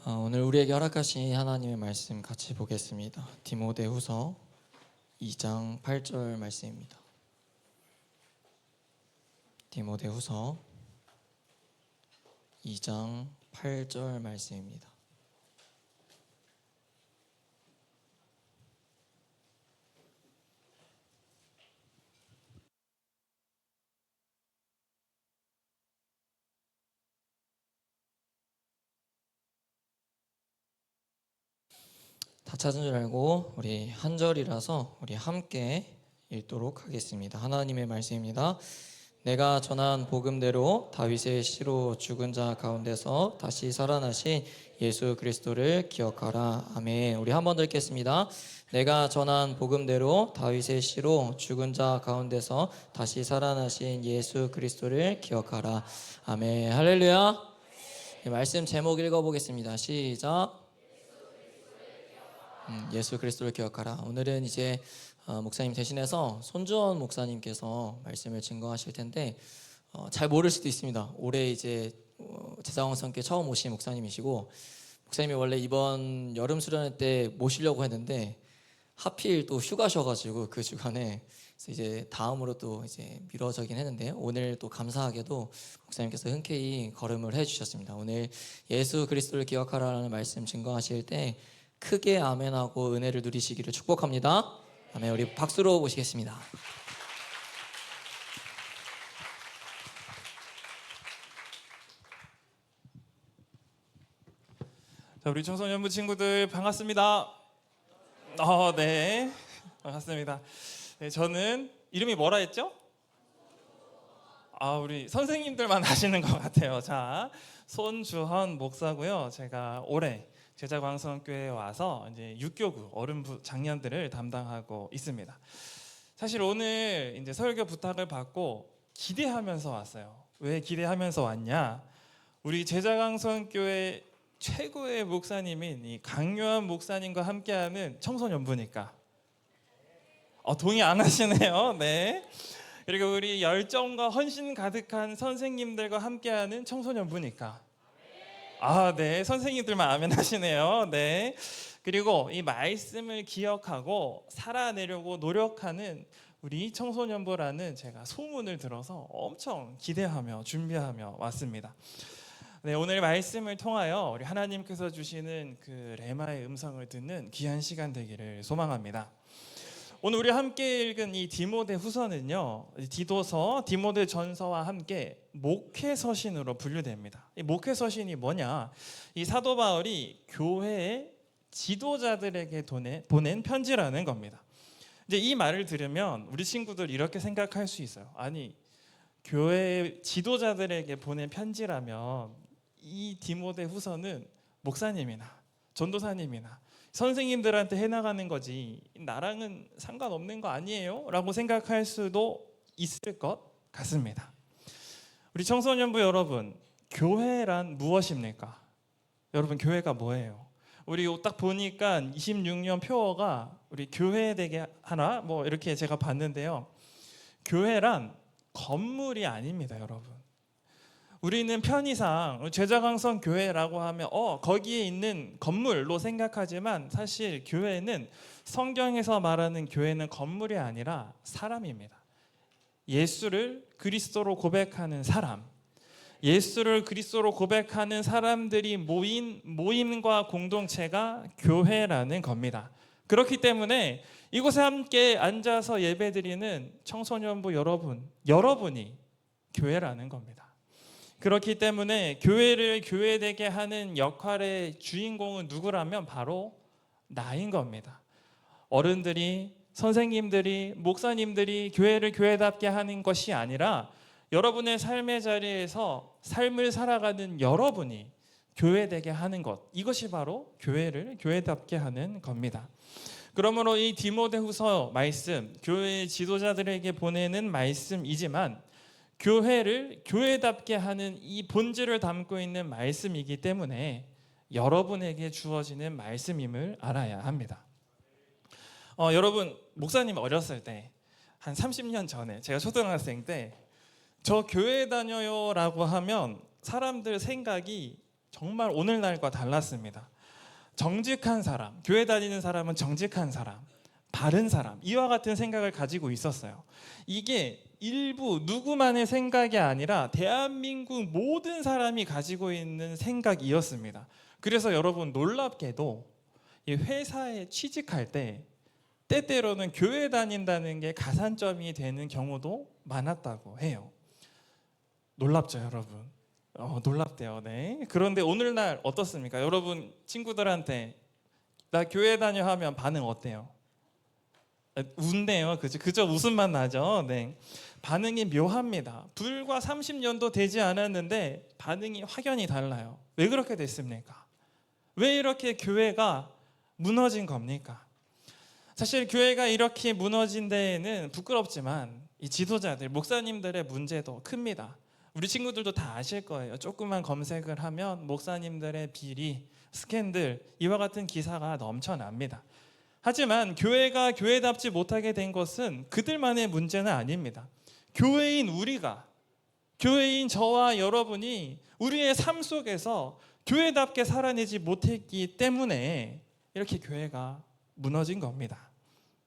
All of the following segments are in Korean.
오늘 우리에게 허락하신 하나님의 말씀 같이 보겠습니다. 디모데후서 2장 8절 말씀입니다. 디모데후서 2장 8절 말씀입니다. 다 찾은 줄 알고 우리 한 절이라서 우리 함께 읽도록 하겠습니다. 하나님의 말씀입니다. 내가 전한 복음대로 다윗의 씨로 죽은 자 가운데서 다시 살아나신 예수 그리스도를 기억하라. 아멘. 우리 한 번 더 읽겠습니다. 내가 전한 복음대로 다윗의 씨로 죽은 자 가운데서 다시 살아나신 예수 그리스도를 기억하라. 아멘. 할렐루야. 말씀 제목 읽어보겠습니다. 시작. 예수 그리스도를 기억하라. 오늘은 이제 목사님 대신해서 손주원 목사님께서 말씀을 증거하실 텐데 잘 모를 수도 있습니다. 올해 이제 제자왕성교회 처음 오신 목사님이시고, 목사님이 원래 이번 여름 수련회 때 모시려고 했는데 하필 또 휴가셔가지고 그 주간에 이제 다음으로 또 이제 미뤄지긴 했는데, 오늘 또 감사하게도 목사님께서 흔쾌히 걸음을 해주셨습니다. 오늘 예수 그리스도를 기억하라는 말씀 증거하실 때 크게 아멘하고 은혜를 누리시기를 축복합니다. 아멘. 우리 박수로 모시겠습니다. 자, 우리 청소년부 친구들 반갑습니다. 네, 반갑습니다. 네, 저는 이름이 뭐라 했죠? 우리 선생님들만 아시는 것 같아요. 자, 손주헌 목사고요. 제가 올해 제자광성교회에 와서 이제 육교구 어른부 장년들을 담당하고 있습니다. 사실 오늘 이제 설교 부탁을 받고 기대하면서 왔어요. 왜 기대하면서 왔냐? 우리 제자광성교회 최고의 목사님인 이 강요한 목사님과 함께하는 청소년부니까. 동의 안 하시네요. 네. 그리고 우리 열정과 헌신 가득한 선생님들과 함께하는 청소년부니까. 네, 선생님들만 아멘 하시네요. 네. 그리고 이 말씀을 기억하고 살아내려고 노력하는 우리 청소년부라는 제가 소문을 들어서 엄청 기대하며 준비하며 왔습니다. 네, 오늘 말씀을 통하여 우리 하나님께서 주시는 그 레마의 음성을 듣는 귀한 시간 되기를 소망합니다. 오늘 우리 함께 읽은 이 디모데후서는요, 디도서, 디모데전서와 함께 목회서신으로 분류됩니다. 이 목회서신이 뭐냐? 이 사도 바울이 교회의 지도자들에게 보낸 편지라는 겁니다. 이제 이 말을 들으면 우리 친구들 이렇게 생각할 수 있어요. 아니, 교회 지도자들에게 보낸 편지라면 이 디모데후서는 목사님이나 전도사님이나 선생님들한테 해나가는 거지 나랑은 상관없는 거 아니에요? 라고 생각할 수도 있을 것 같습니다. 우리 청소년부 여러분, 교회란 무엇입니까? 여러분, 교회가 뭐예요? 우리 딱 보니까 26년 표어가 우리 교회 되게 하나 뭐 이렇게 제가 봤는데요, 교회란 건물이 아닙니다, 여러분. 우리는 편의상 제자광성 교회라고 하면 거기에 있는 건물로 생각하지만, 사실 교회는, 성경에서 말하는 교회는 건물이 아니라 사람입니다. 예수를 그리스도로 고백하는 사람, 예수를 그리스도로 고백하는 사람들이 모인 모임과 공동체가 교회라는 겁니다. 그렇기 때문에 이곳에 함께 앉아서 예배드리는 청소년부 여러분이 교회라는 겁니다. 그렇기 때문에 교회를 교회되게 하는 역할의 주인공은 누구라면 바로 나인 겁니다. 어른들이, 선생님들이, 목사님들이 교회를 교회답게 하는 것이 아니라 여러분의 삶의 자리에서 삶을 살아가는 여러분이 교회되게 하는 것, 이것이 바로 교회를 교회답게 하는 겁니다. 그러므로 이 디모데후서 말씀, 교회의 지도자들에게 보내는 말씀이지만 교회를 교회답게 하는 이 본질을 담고 있는 말씀이기 때문에 여러분에게 주어지는 말씀임을 알아야 합니다. 여러분, 목사님 어렸을 때, 한 30년 전에, 제가 초등학생 때 저 교회 다녀요 라고 하면 사람들 생각이 정말 오늘날과 달랐습니다. 정직한 사람, 교회 다니는 사람은 정직한 사람, 바른 사람, 이와 같은 생각을 가지고 있었어요. 이게 일부 누구만의 생각이 아니라 대한민국 모든 사람이 가지고 있는 생각이었습니다. 그래서 여러분, 놀랍게도 이 회사에 취직할 때 때때로는 교회 다닌다는 게 가산점이 되는 경우도 많았다고 해요. 놀랍죠, 여러분? 놀랍대요. 네. 그런데 오늘날 어떻습니까? 여러분, 친구들한테 나 교회 다녀 하면 반응 어때요? 웃네요. 그죠? 웃음만 나죠. 네. 반응이 묘합니다. 불과 30년도 되지 않았는데 반응이 확연히 달라요. 왜 그렇게 됐습니까? 왜 이렇게 교회가 무너진 겁니까? 사실 교회가 이렇게 무너진 데에는 부끄럽지만 이 지도자들, 목사님들의 문제도 큽니다. 우리 친구들도 다 아실 거예요. 조금만 검색을 하면 목사님들의 비리, 스캔들, 이와 같은 기사가 넘쳐납니다. 하지만 교회가 교회답지 못하게 된 것은 그들만의 문제는 아닙니다. 교회인 우리가, 교회인 저와 여러분이 우리의 삶 속에서 교회답게 살아내지 못했기 때문에 이렇게 교회가 무너진 겁니다.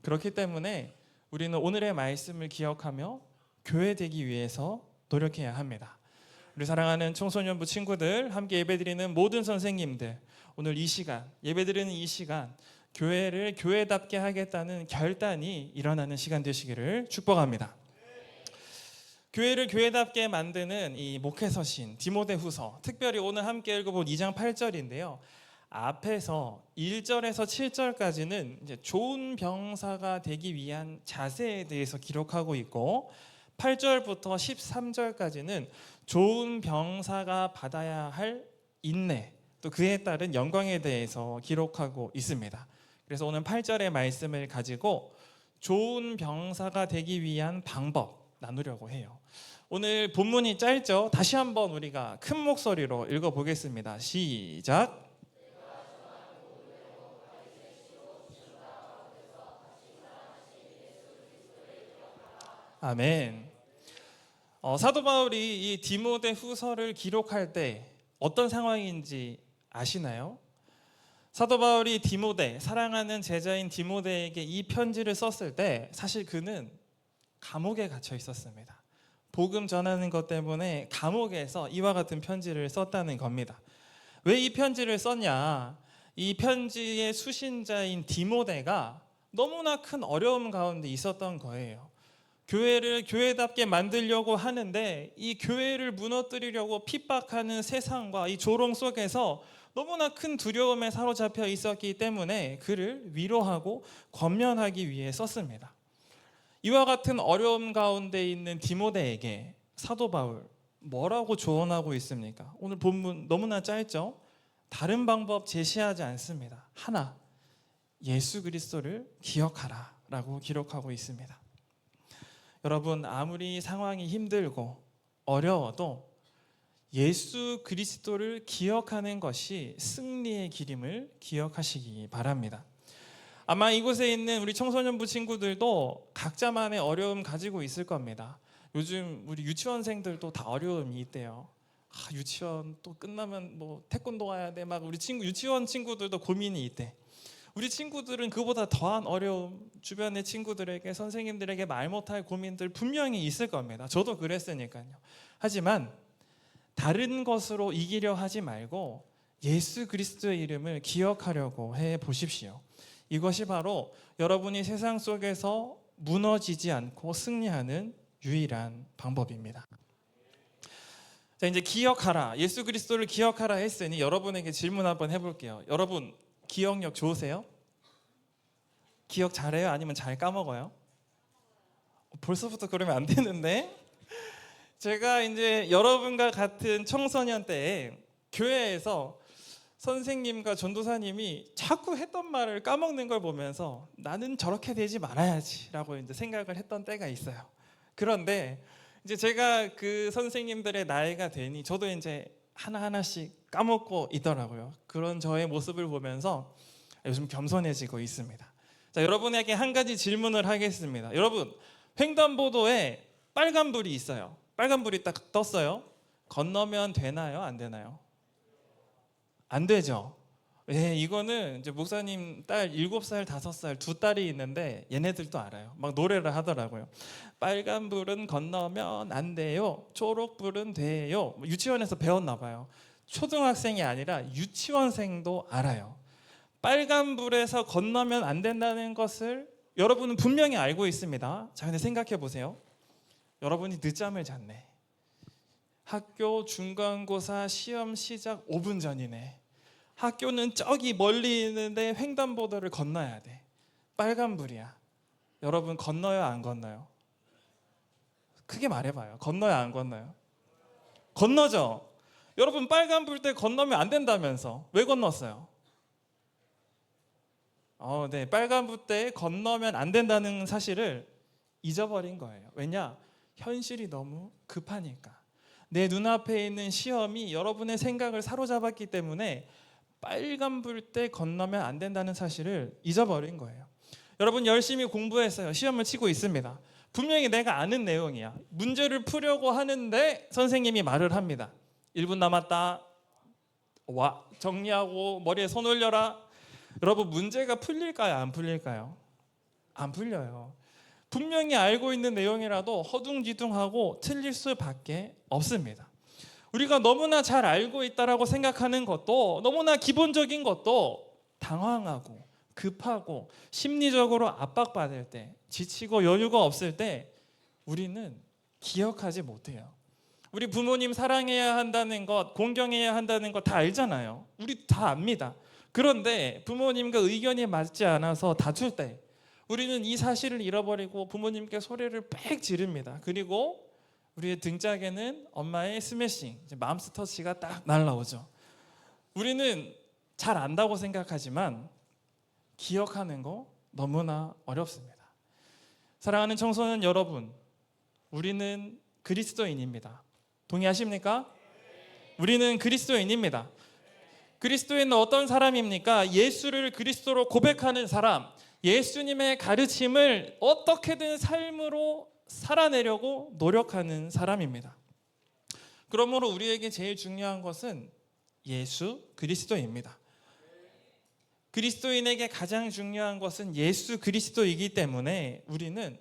그렇기 때문에 우리는 오늘의 말씀을 기억하며 교회 되기 위해서 노력해야 합니다. 우리 사랑하는 청소년부 친구들, 함께 예배드리는 모든 선생님들, 오늘 이 시간, 예배드리는 이 시간, 교회를 교회답게 하겠다는 결단이 일어나는 시간 되시기를 축복합니다. 교회를 교회답게 만드는 이 목회서신 디모데후서, 특별히 오늘 함께 읽어본 2장 8절인데요. 앞에서 1절에서 7절까지는 이제 좋은 병사가 되기 위한 자세에 대해서 기록하고 있고, 8절부터 13절까지는 좋은 병사가 받아야 할 인내, 또 그에 따른 영광에 대해서 기록하고 있습니다. 그래서 오늘 8절의 말씀을 가지고 좋은 병사가 되기 위한 방법 나누려고 해요. 오늘 본문이 짧죠? 다시 한번 우리가 큰 목소리로 읽어보겠습니다. 시작. 아멘. 사도 바울이 이 디모데 후서를 기록할 때 어떤 상황인지 아시나요? 사도 바울이 디모데, 사랑하는 제자인 디모데에게 이 편지를 썼을 때 사실 그는 감옥에 갇혀 있었습니다. 복음 전하는 것 때문에 감옥에서 이와 같은 편지를 썼다는 겁니다. 왜 이 편지를 썼냐? 이 편지의 수신자인 디모데가 너무나 큰 어려움 가운데 있었던 거예요. 교회를 교회답게 만들려고 하는데 이 교회를 무너뜨리려고 핍박하는 세상과 이 조롱 속에서 너무나 큰 두려움에 사로잡혀 있었기 때문에 그를 위로하고 권면하기 위해 썼습니다. 이와 같은 어려움 가운데 있는 디모데에게 사도 바울 뭐라고 조언하고 있습니까? 오늘 본문 너무나 짧죠? 다른 방법 제시하지 않습니다. 하나, 예수 그리스도를 기억하라 라고 기록하고 있습니다. 여러분, 아무리 상황이 힘들고 어려워도 예수 그리스도를 기억하는 것이 승리의 길임을 기억하시기 바랍니다. 아마 이곳에 있는 우리 청소년부 친구들도 각자만의 어려움 가지고 있을 겁니다. 요즘 우리 유치원생들도 다 어려움이 있대요. 유치원 또 끝나면 뭐 태권도 가야 돼. 막 우리 친구 유치원 친구들도 고민이 있대. 우리 친구들은 그보다 더한 어려움, 주변의 친구들에게, 선생님들에게 말 못할 고민들 분명히 있을 겁니다. 저도 그랬으니까요. 하지만 다른 것으로 이기려 하지 말고 예수 그리스도의 이름을 기억하려고 해 보십시오. 이것이 바로 여러분이 세상 속에서 무너지지 않고 승리하는 유일한 방법입니다. 자, 이제 기억하라, 예수 그리스도를 기억하라 했으니 여러분에게 질문 한번 해볼게요. 여러분 기억력 좋으세요? 기억 잘해요? 아니면 잘 까먹어요? 벌써부터 그러면 안 되는데. 제가 이제 여러분과 같은 청소년 때에 교회에서 선생님과 전도사님이 자꾸 했던 말을 까먹는 걸 보면서 나는 저렇게 되지 말아야지라고 이제 생각을 했던 때가 있어요. 그런데 이제 제가 그 선생님들의 나이가 되니 저도 이제 하나하나씩 까먹고 있더라고요. 그런 저의 모습을 보면서 요즘 겸손해지고 있습니다. 자, 여러분에게 한 가지 질문을 하겠습니다. 여러분, 횡단보도에 빨간불이 있어요. 빨간불이 딱 떴어요. 건너면 되나요? 안 되나요? 안 되죠. 예, 이거는 이제 목사님 딸 7살, 5살 두 딸이 있는데 얘네들도 알아요. 막 노래를 하더라고요. 빨간불은 건너면 안 돼요. 초록불은 돼요. 유치원에서 배웠나 봐요. 초등학생이 아니라 유치원생도 알아요. 빨간불에서 건너면 안 된다는 것을 여러분은 분명히 알고 있습니다. 자, 근데 생각해 보세요. 여러분이 늦잠을 잤네. 학교 중간고사 시험 시작 5분 전이네. 학교는 저기 멀리 있는데 횡단보도를 건너야 돼. 빨간불이야. 여러분 건너요, 안 건너요? 크게 말해봐요. 건너요, 안 건너요? 건너죠. 여러분 빨간불 때 건너면 안 된다면서 왜 건넜어요? 네, 빨간불 때 건너면 안 된다는 사실을 잊어버린 거예요. 왜냐? 현실이 너무 급하니까. 내 눈앞에 있는 시험이 여러분의 생각을 사로잡았기 때문에 빨간불 때 건너면 안 된다는 사실을 잊어버린 거예요. 여러분 열심히 공부했어요. 시험을 치고 있습니다. 분명히 내가 아는 내용이야. 문제를 풀려고 하는데 선생님이 말을 합니다. 1분 남았다. 와, 정리하고 머리에 손 올려라. 여러분 문제가 풀릴까요? 안 풀릴까요? 안 풀려요. 분명히 알고 있는 내용이라도 허둥지둥하고 틀릴 수밖에 없습니다. 우리가 너무나 잘 알고 있다라고 생각하는 것도 너무나 기본적인 것도 당황하고 급하고 심리적으로 압박받을 때, 지치고 여유가 없을 때 우리는 기억하지 못해요. 우리 부모님 사랑해야 한다는 것, 공경해야 한다는 것 다 알잖아요. 우리 다 압니다. 그런데 부모님과 의견이 맞지 않아서 다툴 때 우리는 이 사실을 잃어버리고 부모님께 소리를 빽 지릅니다. 그리고 우리의 등짝에는 엄마의 스매싱, 맘스터치가 딱 날라오죠. 우리는 잘 안다고 생각하지만 기억하는 거 너무나 어렵습니다. 사랑하는 청소년 여러분, 우리는 그리스도인입니다. 동의하십니까? 우리는 그리스도인입니다. 그리스도인은 어떤 사람입니까? 예수를 그리스도로 고백하는 사람, 예수님의 가르침을 어떻게든 삶으로 살아내려고 노력하는 사람입니다. 그러므로 우리에게 제일 중요한 것은 예수 그리스도입니다. 그리스도인에게 가장 중요한 것은 예수 그리스도이기 때문에 우리는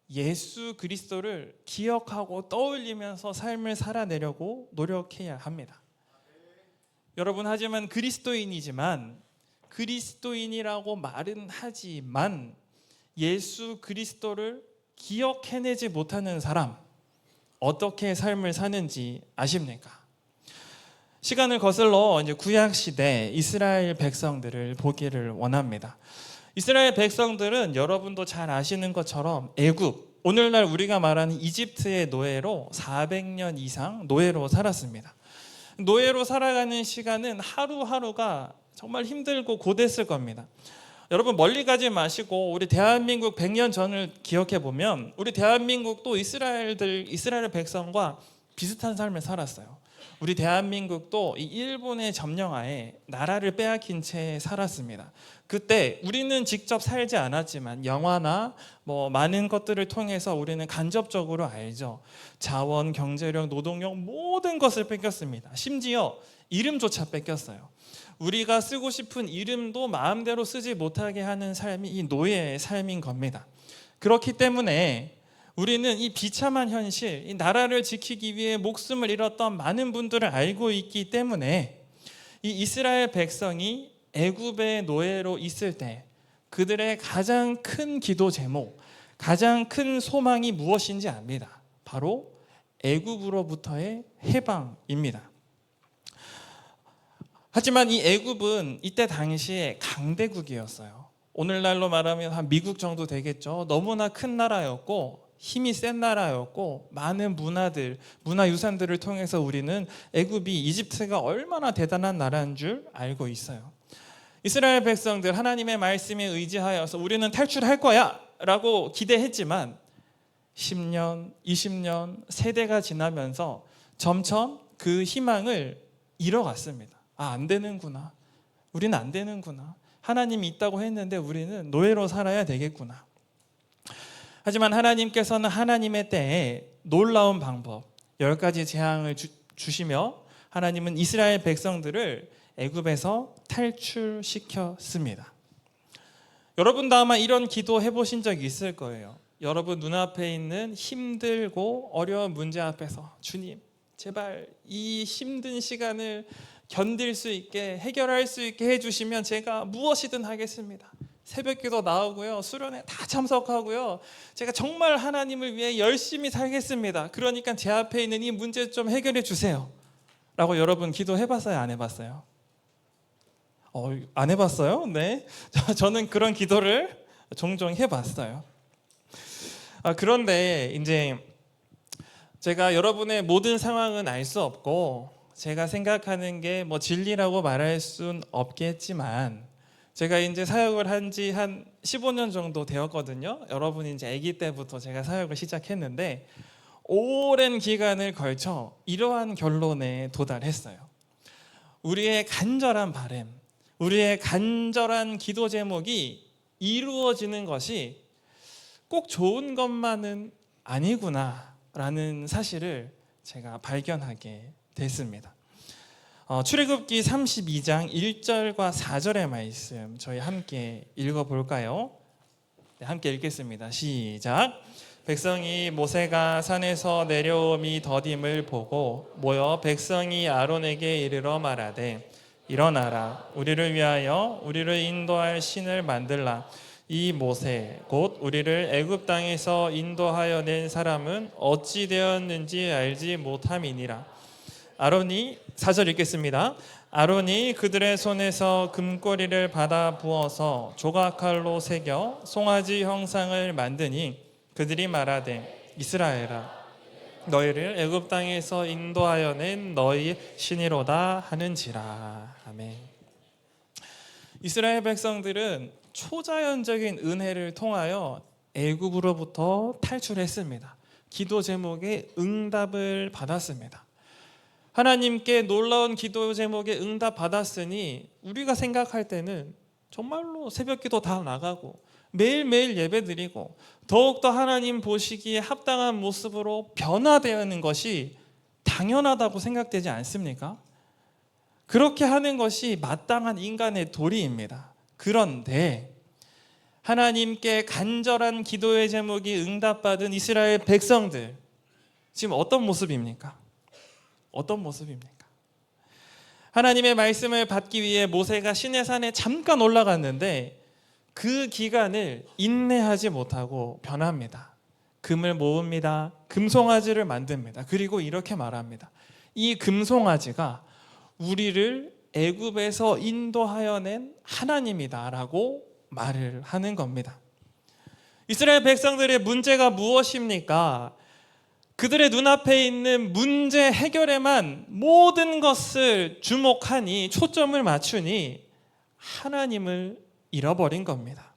예수 그리스도를 기억하고 떠올리면서 삶을 살아내려고 노력해야 합니다. 여러분, 하지만 그리스도인이라고 말은 하지만 예수 그리스도를 기억해내지 못하는 사람, 어떻게 삶을 사는지 아십니까? 시간을 거슬러 이제 구약 시대 이스라엘 백성들을 보기를 원합니다. 이스라엘 백성들은 여러분도 잘 아시는 것처럼 애굽, 오늘날 우리가 말하는 이집트의 노예로 400년 이상 노예로 살았습니다. 노예로 살아가는 시간은 하루하루가 정말 힘들고 고됐을 겁니다. 여러분 멀리 가지 마시고 우리 대한민국 100년 전을 기억해 보면 우리 대한민국도 이스라엘 백성과 비슷한 삶을 살았어요. 우리 대한민국도 이 일본의 점령하에 나라를 빼앗긴 채 살았습니다. 그때 우리는 직접 살지 않았지만 영화나 많은 것들을 통해서 우리는 간접적으로 알죠. 자원, 경제력, 노동력 모든 것을 뺏겼습니다. 심지어 이름조차 뺏겼어요. 우리가 쓰고 싶은 이름도 마음대로 쓰지 못하게 하는 삶이 이 노예의 삶인 겁니다. 그렇기 때문에 우리는 이 비참한 현실, 이 나라를 지키기 위해 목숨을 잃었던 많은 분들을 알고 있기 때문에 이 이스라엘 백성이 애굽의 노예로 있을 때 그들의 가장 큰 기도 제목, 가장 큰 소망이 무엇인지 압니다. 바로 애굽으로부터의 해방입니다. 하지만 이 애굽은 이때 당시에 강대국이었어요. 오늘날로 말하면 한 미국 정도 되겠죠. 너무나 큰 나라였고 힘이 센 나라였고 많은 문화유산들을 통해서 우리는 애굽이 이집트가 얼마나 대단한 나라인 줄 알고 있어요. 이스라엘 백성들 하나님의 말씀에 의지하여서 우리는 탈출할 거야 라고 기대했지만 10년, 20년, 세대가 지나면서 점점 그 희망을 잃어갔습니다. 안 되는구나. 우리는 안 되는구나. 하나님이 있다고 했는데 우리는 노예로 살아야 되겠구나. 하지만 하나님께서는 하나님의 때에 놀라운 방법 10가지 재앙을 주시며 하나님은 이스라엘 백성들을 애굽에서 탈출시켰습니다. 여러분도 아마 이런 기도 해보신 적이 있을 거예요. 여러분 눈앞에 있는 힘들고 어려운 문제 앞에서 주님 제발 이 힘든 시간을 견딜 수 있게 해결할 수 있게 해주시면 제가 무엇이든 하겠습니다. 새벽기도 나오고요, 수련회 다 참석하고요, 제가 정말 하나님을 위해 열심히 살겠습니다. 그러니까 제 앞에 있는 이 문제 좀 해결해 주세요 라고 여러분 기도해봤어요? 안 해봤어요? 안 해봤어요? 네, 저는 그런 기도를 종종 해봤어요. 그런데 이제 제가 여러분의 모든 상황은 알 수 없고 제가 생각하는 게 뭐 진리라고 말할 순 없겠지만, 제가 이제 사역을 한 지 한 15년 정도 되었거든요. 여러분이 이제 아기 때부터 제가 사역을 시작했는데 오랜 기간을 걸쳐 이러한 결론에 도달했어요. 우리의 간절한 바람, 우리의 간절한 기도 제목이 이루어지는 것이 꼭 좋은 것만은 아니구나라는 사실을 제가 발견하게 됐습니다. 출애굽기 32장 1절과 4절의 말씀 저희 함께 읽어볼까요? 네, 함께 읽겠습니다. 시작. 백성이 모세가 산에서 내려옴이 더딤을 보고 모여 백성이 아론에게 이르러 말하되 일어나라, 우리를 위하여 우리를 인도할 신을 만들라. 이 모세 곧 우리를 애굽 땅에서 인도하여 낸 사람은 어찌 되었는지 알지 못함이니라. 아론이 4절 읽겠습니다. 아론이 그들의 손에서 금꼬리를 받아 부어서 조각칼로 새겨 송아지 형상을 만드니 그들이 말하되 이스라엘아, 너희를 애굽 땅에서 인도하여 낸 너희 신이로다 하는지라. 아멘. 이스라엘 백성들은 초자연적인 은혜를 통하여 애굽으로부터 탈출했습니다. 기도 제목에 응답을 받았습니다. 하나님께 놀라운 기도 제목에 응답 받았으니 우리가 생각할 때는 정말로 새벽기도 다 나가고 매일매일 예배드리고 더욱더 하나님 보시기에 합당한 모습으로 변화되는 것이 당연하다고 생각되지 않습니까? 그렇게 하는 것이 마땅한 인간의 도리입니다. 그런데 하나님께 간절한 기도의 제목이 응답받은 이스라엘 백성들, 지금 어떤 모습입니까? 어떤 모습입니까? 하나님의 말씀을 받기 위해 모세가 시내산에 잠깐 올라갔는데 그 기간을 인내하지 못하고 변합니다. 금을 모읍니다. 금송아지를 만듭니다. 그리고 이렇게 말합니다. 이 금송아지가 우리를 애굽에서 인도하여 낸 하나님이다라고 말을 하는 겁니다. 이스라엘 백성들의 문제가 무엇입니까? 그들의 눈앞에 있는 문제 해결에만 모든 것을 주목하니, 초점을 맞추니 하나님을 잃어버린 겁니다.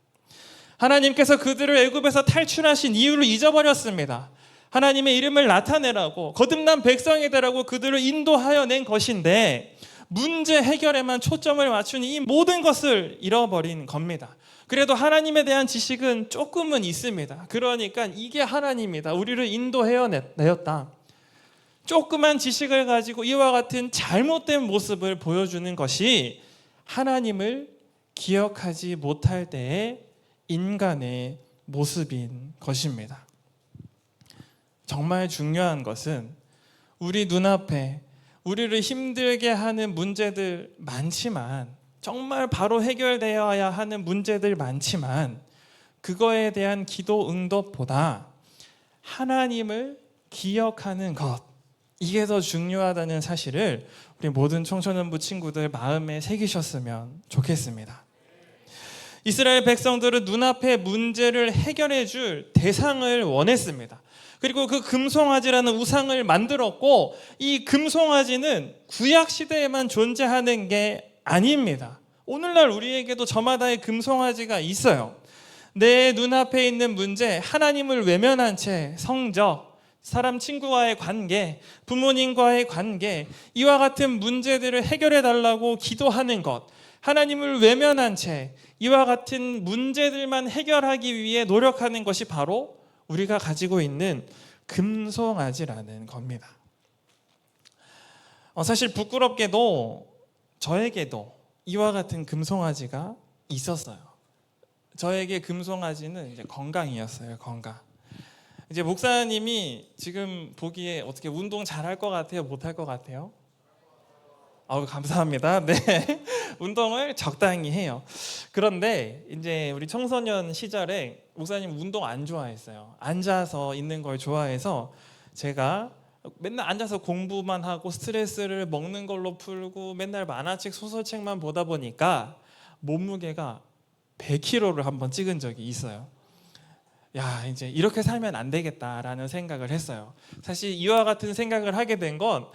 하나님께서 그들을 애굽에서 탈출하신 이유를 잊어버렸습니다. 하나님의 이름을 나타내라고, 거듭난 백성이 되라고 그들을 인도하여 낸 것인데 문제 해결에만 초점을 맞추니 이 모든 것을 잃어버린 겁니다. 그래도 하나님에 대한 지식은 조금은 있습니다. 그러니까 이게 하나님이다, 우리를 인도해냈다, 조그만 지식을 가지고 이와 같은 잘못된 모습을 보여주는 것이 하나님을 기억하지 못할 때의 인간의 모습인 것입니다. 정말 중요한 것은 우리 눈앞에 우리를 힘들게 하는 문제들 많지만, 정말 바로 해결되어야 하는 문제들 많지만, 그거에 대한 기도 응답보다 하나님을 기억하는 것, 이게 더 중요하다는 사실을 우리 모든 청소년부 친구들 마음에 새기셨으면 좋겠습니다. 이스라엘 백성들은 눈앞의 문제를 해결해 줄 대상을 원했습니다. 그리고 그 금송아지라는 우상을 만들었고, 이 금송아지는 구약 시대에만 존재하는 게 아닙니다. 오늘날 우리에게도 저마다의 금송아지가 있어요. 내 눈앞에 있는 문제, 하나님을 외면한 채 성적, 사람 친구와의 관계, 부모님과의 관계, 이와 같은 문제들을 해결해 달라고 기도하는 것, 하나님을 외면한 채 이와 같은 문제들만 해결하기 위해 노력하는 것이 바로 우리가 가지고 있는 금송아지라는 겁니다. 사실 부끄럽게도 저에게도 이와 같은 금송아지가 있었어요. 저에게 금송아지는 이제 건강이었어요. 건강. 이제 목사님이 지금 보기에 어떻게 운동 잘할 것 같아요? 못할 것 같아요? 감사합니다. 네, 운동을 적당히 해요. 그런데 이제 우리 청소년 시절에 목사님 운동 안 좋아했어요. 앉아서 있는 걸 좋아해서 제가 맨날 앉아서 공부만 하고 스트레스를 먹는 걸로 풀고 맨날 만화책, 소설책만 보다 보니까 몸무게가 100kg를 한번 찍은 적이 있어요. 야, 이제 이렇게 살면 안 되겠다라는 생각을 했어요. 사실 이와 같은 생각을 하게 된 건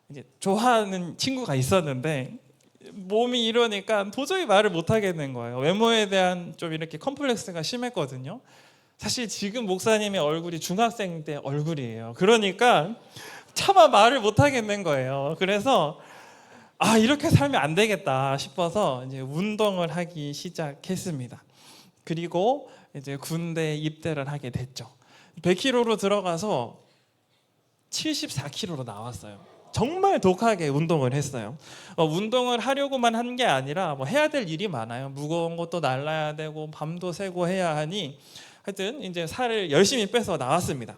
이제 좋아하는 친구가 있었는데 몸이 이러니까 도저히 말을 못 하겠는 거예요. 외모에 대한 좀 이렇게 컴플렉스가 심했거든요. 사실 지금 목사님의 얼굴이 중학생 때 얼굴이에요. 그러니까 차마 말을 못 하겠는 거예요. 그래서 이렇게 살면 안 되겠다 싶어서 이제 운동을 하기 시작했습니다. 그리고 이제 군대 입대를 하게 됐죠. 100kg로 들어가서 74kg로 나왔어요. 정말 독하게 운동을 했어요. 운동을 하려고만 한 게 아니라 해야 될 일이 많아요. 무거운 것도 날라야 되고 밤도 새고 해야 하니 하여튼 이제 살을 열심히 빼서 나왔습니다.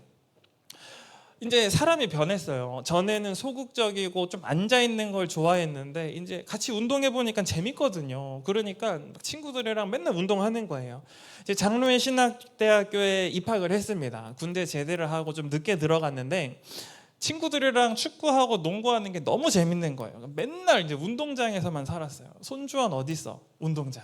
이제 사람이 변했어요. 전에는 소극적이고 좀 앉아 있는 걸 좋아했는데 이제 같이 운동해 보니까 재밌거든요. 그러니까 친구들이랑 맨날 운동하는 거예요. 이제 장로회 신학대학교에 입학을 했습니다. 군대 제대를 하고 좀 늦게 들어갔는데 친구들이랑 축구하고 농구하는 게 너무 재밌는 거예요. 맨날 이제 운동장에서만 살았어요. 손주원 어디 있어? 운동장.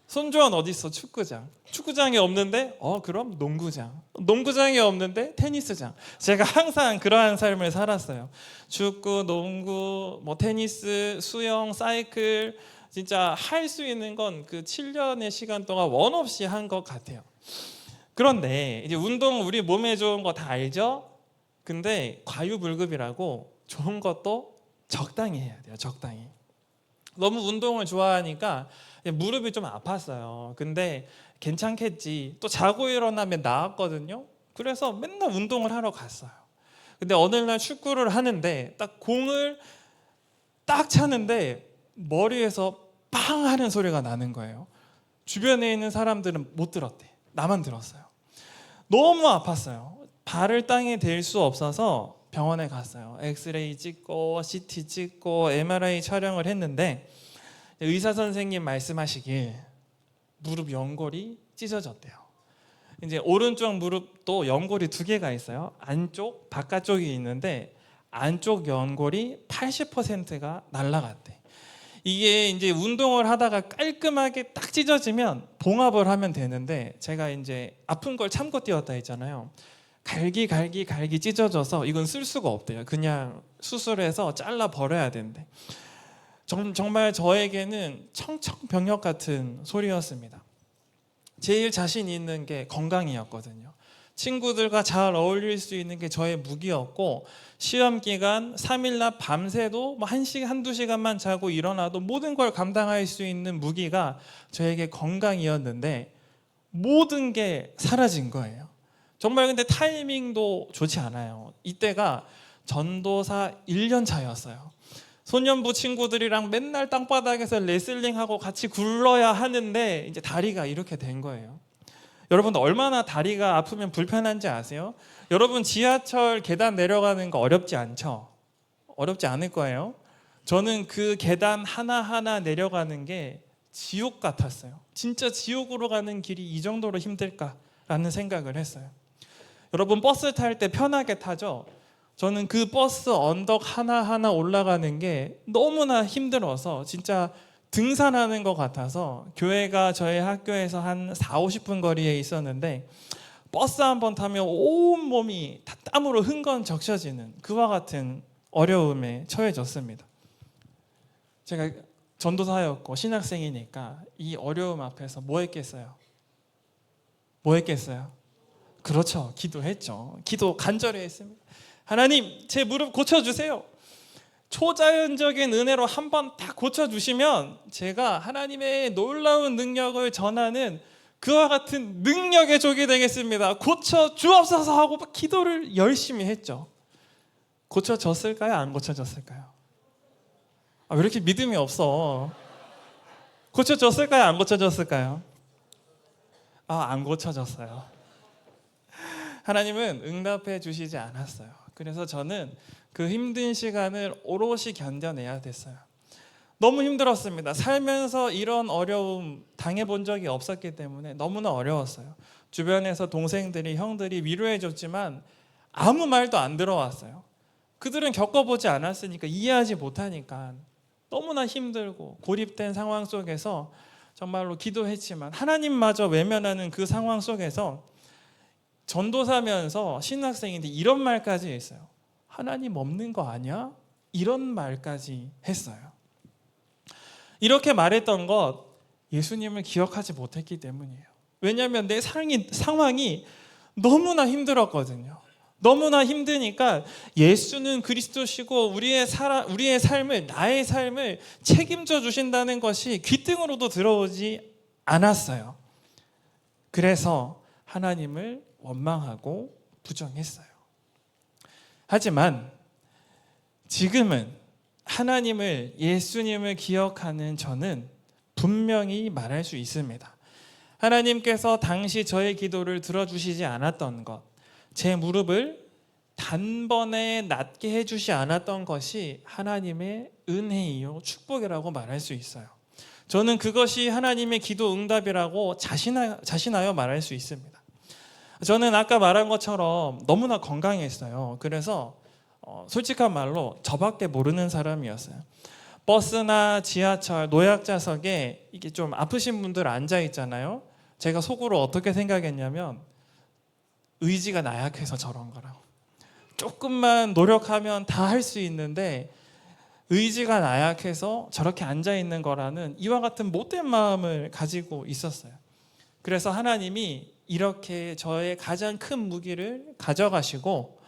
손주원 어디 있어? 축구장. 축구장이 없는데 그럼 농구장. 농구장이 없는데 테니스장. 제가 항상 그러한 삶을 살았어요. 축구, 농구, 테니스, 수영, 사이클 진짜 할 수 있는 건 그 7년의 시간 동안 원 없이 한 것 같아요. 그런데 이제 운동 우리 몸에 좋은 거 다 알죠? 근데 과유불급이라고 좋은 것도 적당히 해야 돼요. 적당히. 너무 운동을 좋아하니까 무릎이 좀 아팠어요. 근데 괜찮겠지. 또 자고 일어나면 나았거든요. 그래서 맨날 운동을 하러 갔어요. 근데 어느 날 축구를 하는데 딱 공을 딱 차는데 머리에서 빵 하는 소리가 나는 거예요. 주변에 있는 사람들은 못 들었대. 나만 들었어요. 너무 아팠어요. 발을 땅에 댈 수 없어서 병원에 갔어요. 엑스레이 찍고 CT 찍고 MRI 촬영을 했는데 의사 선생님 말씀하시길 무릎 연골이 찢어졌대요. 이제 오른쪽 무릎도 연골이 2개가 있어요. 안쪽, 바깥쪽이 있는데 안쪽 연골이 80%가 날아갔대. 이게 이제 운동을 하다가 깔끔하게 딱 찢어지면 봉합을 하면 되는데 제가 이제 아픈 걸 참고 뛰었다 했잖아요. 갈기 찢어져서 이건 쓸 수가 없대요. 그냥 수술해서 잘라 버려야 된대. 정말 저에게는 청천벽력 같은 소리였습니다. 제일 자신 있는 게 건강이었거든요. 친구들과 잘 어울릴 수 있는 게 저의 무기였고 시험 기간 3일날 밤새도 1시간, 한두 시간만 자고 일어나도 모든 걸 감당할 수 있는 무기가 저에게 건강이었는데 모든 게 사라진 거예요. 정말 근데 타이밍도 좋지 않아요. 이때가 전도사 1년 차였어요. 소년부 친구들이랑 맨날 땅바닥에서 레슬링하고 같이 굴러야 하는데 이제 다리가 이렇게 된 거예요. 여러분 얼마나 다리가 아프면 불편한지 아세요? 여러분 지하철 계단 내려가는 거 어렵지 않죠? 어렵지 않을 거예요. 저는 그 계단 하나하나 내려가는 게 지옥 같았어요. 진짜 지옥으로 가는 길이 이 정도로 힘들까라는 생각을 했어요. 여러분 버스 탈 때 편하게 타죠? 저는 그 버스 언덕 하나하나 올라가는 게 너무나 힘들어서 진짜 등산하는 것 같아서 교회가 저희 학교에서 한 40-50분 거리에 있었는데 버스 한 번 타면 온몸이 다 땀으로 흥건 적셔지는 그와 같은 어려움에 처해졌습니다. 제가 전도사였고 신학생이니까 이 어려움 앞에서 뭐 했겠어요? 뭐 했겠어요? 그렇죠. 기도했죠. 기도 간절히 했습니다. 하나님, 제 무릎 고쳐주세요. 초자연적인 은혜로 한번 딱 고쳐주시면 제가 하나님의 놀라운 능력을 전하는 그와 같은 능력의 족이 되겠습니다. 고쳐주옵소서 하고 기도를 열심히 했죠. 고쳐졌을까요? 안 고쳐졌을까요? 왜 이렇게 믿음이 없어? 고쳐졌을까요? 안 고쳐졌을까요? 안 고쳐졌어요. 하나님은 응답해 주시지 않았어요. 그래서 저는 그 힘든 시간을 오롯이 견뎌내야 됐어요. 너무 힘들었습니다. 살면서 이런 어려움 당해본 적이 없었기 때문에 너무나 어려웠어요. 주변에서 동생들이, 형들이 위로해 줬지만 아무 말도 안 들어왔어요. 그들은 겪어보지 않았으니까, 이해하지 못하니까 너무나 힘들고 고립된 상황 속에서 정말로 기도했지만 하나님마저 외면하는 그 상황 속에서 전도사면서 신학생인데 이런 말까지 했어요. 하나님 없는 거 아니야? 이런 말까지 했어요. 이렇게 말했던 것, 예수님을 기억하지 못했기 때문이에요. 왜냐하면 내 상황이 너무나 힘들었거든요. 너무나 힘드니까 예수는 그리스도시고 우리의 삶을, 나의 삶을 책임져 주신다는 것이 귓등으로도 들어오지 않았어요. 그래서 하나님을 원망하고 부정했어요. 하지만 지금은 하나님을, 예수님을 기억하는 저는 분명히 말할 수 있습니다. 하나님께서 당시 저의 기도를 들어주시지 않았던 것, 제 무릎을 단번에 낫게 해주지 않았던 것이 하나님의 은혜이요 축복이라고 말할 수 있어요. 저는 그것이 하나님의 기도 응답이라고 자신하여 말할 수 있습니다. 저는 아까 말한 것처럼 너무나 건강했어요. 그래서 솔직한 말로 저밖에 모르는 사람이었어요. 버스나 지하철, 노약자석에 이게 좀 아프신 분들 앉아 있잖아요. 제가 속으로 어떻게 생각했냐면 의지가 나약해서 저런 거라고. 조금만 노력하면 다 할 수 있는데 의지가 나약해서 저렇게 앉아 있는 거라는 이와 같은 못된 마음을 가지고 있었어요. 그래서 하나님이 이렇게 저의 가장 큰 무기를 가져가시고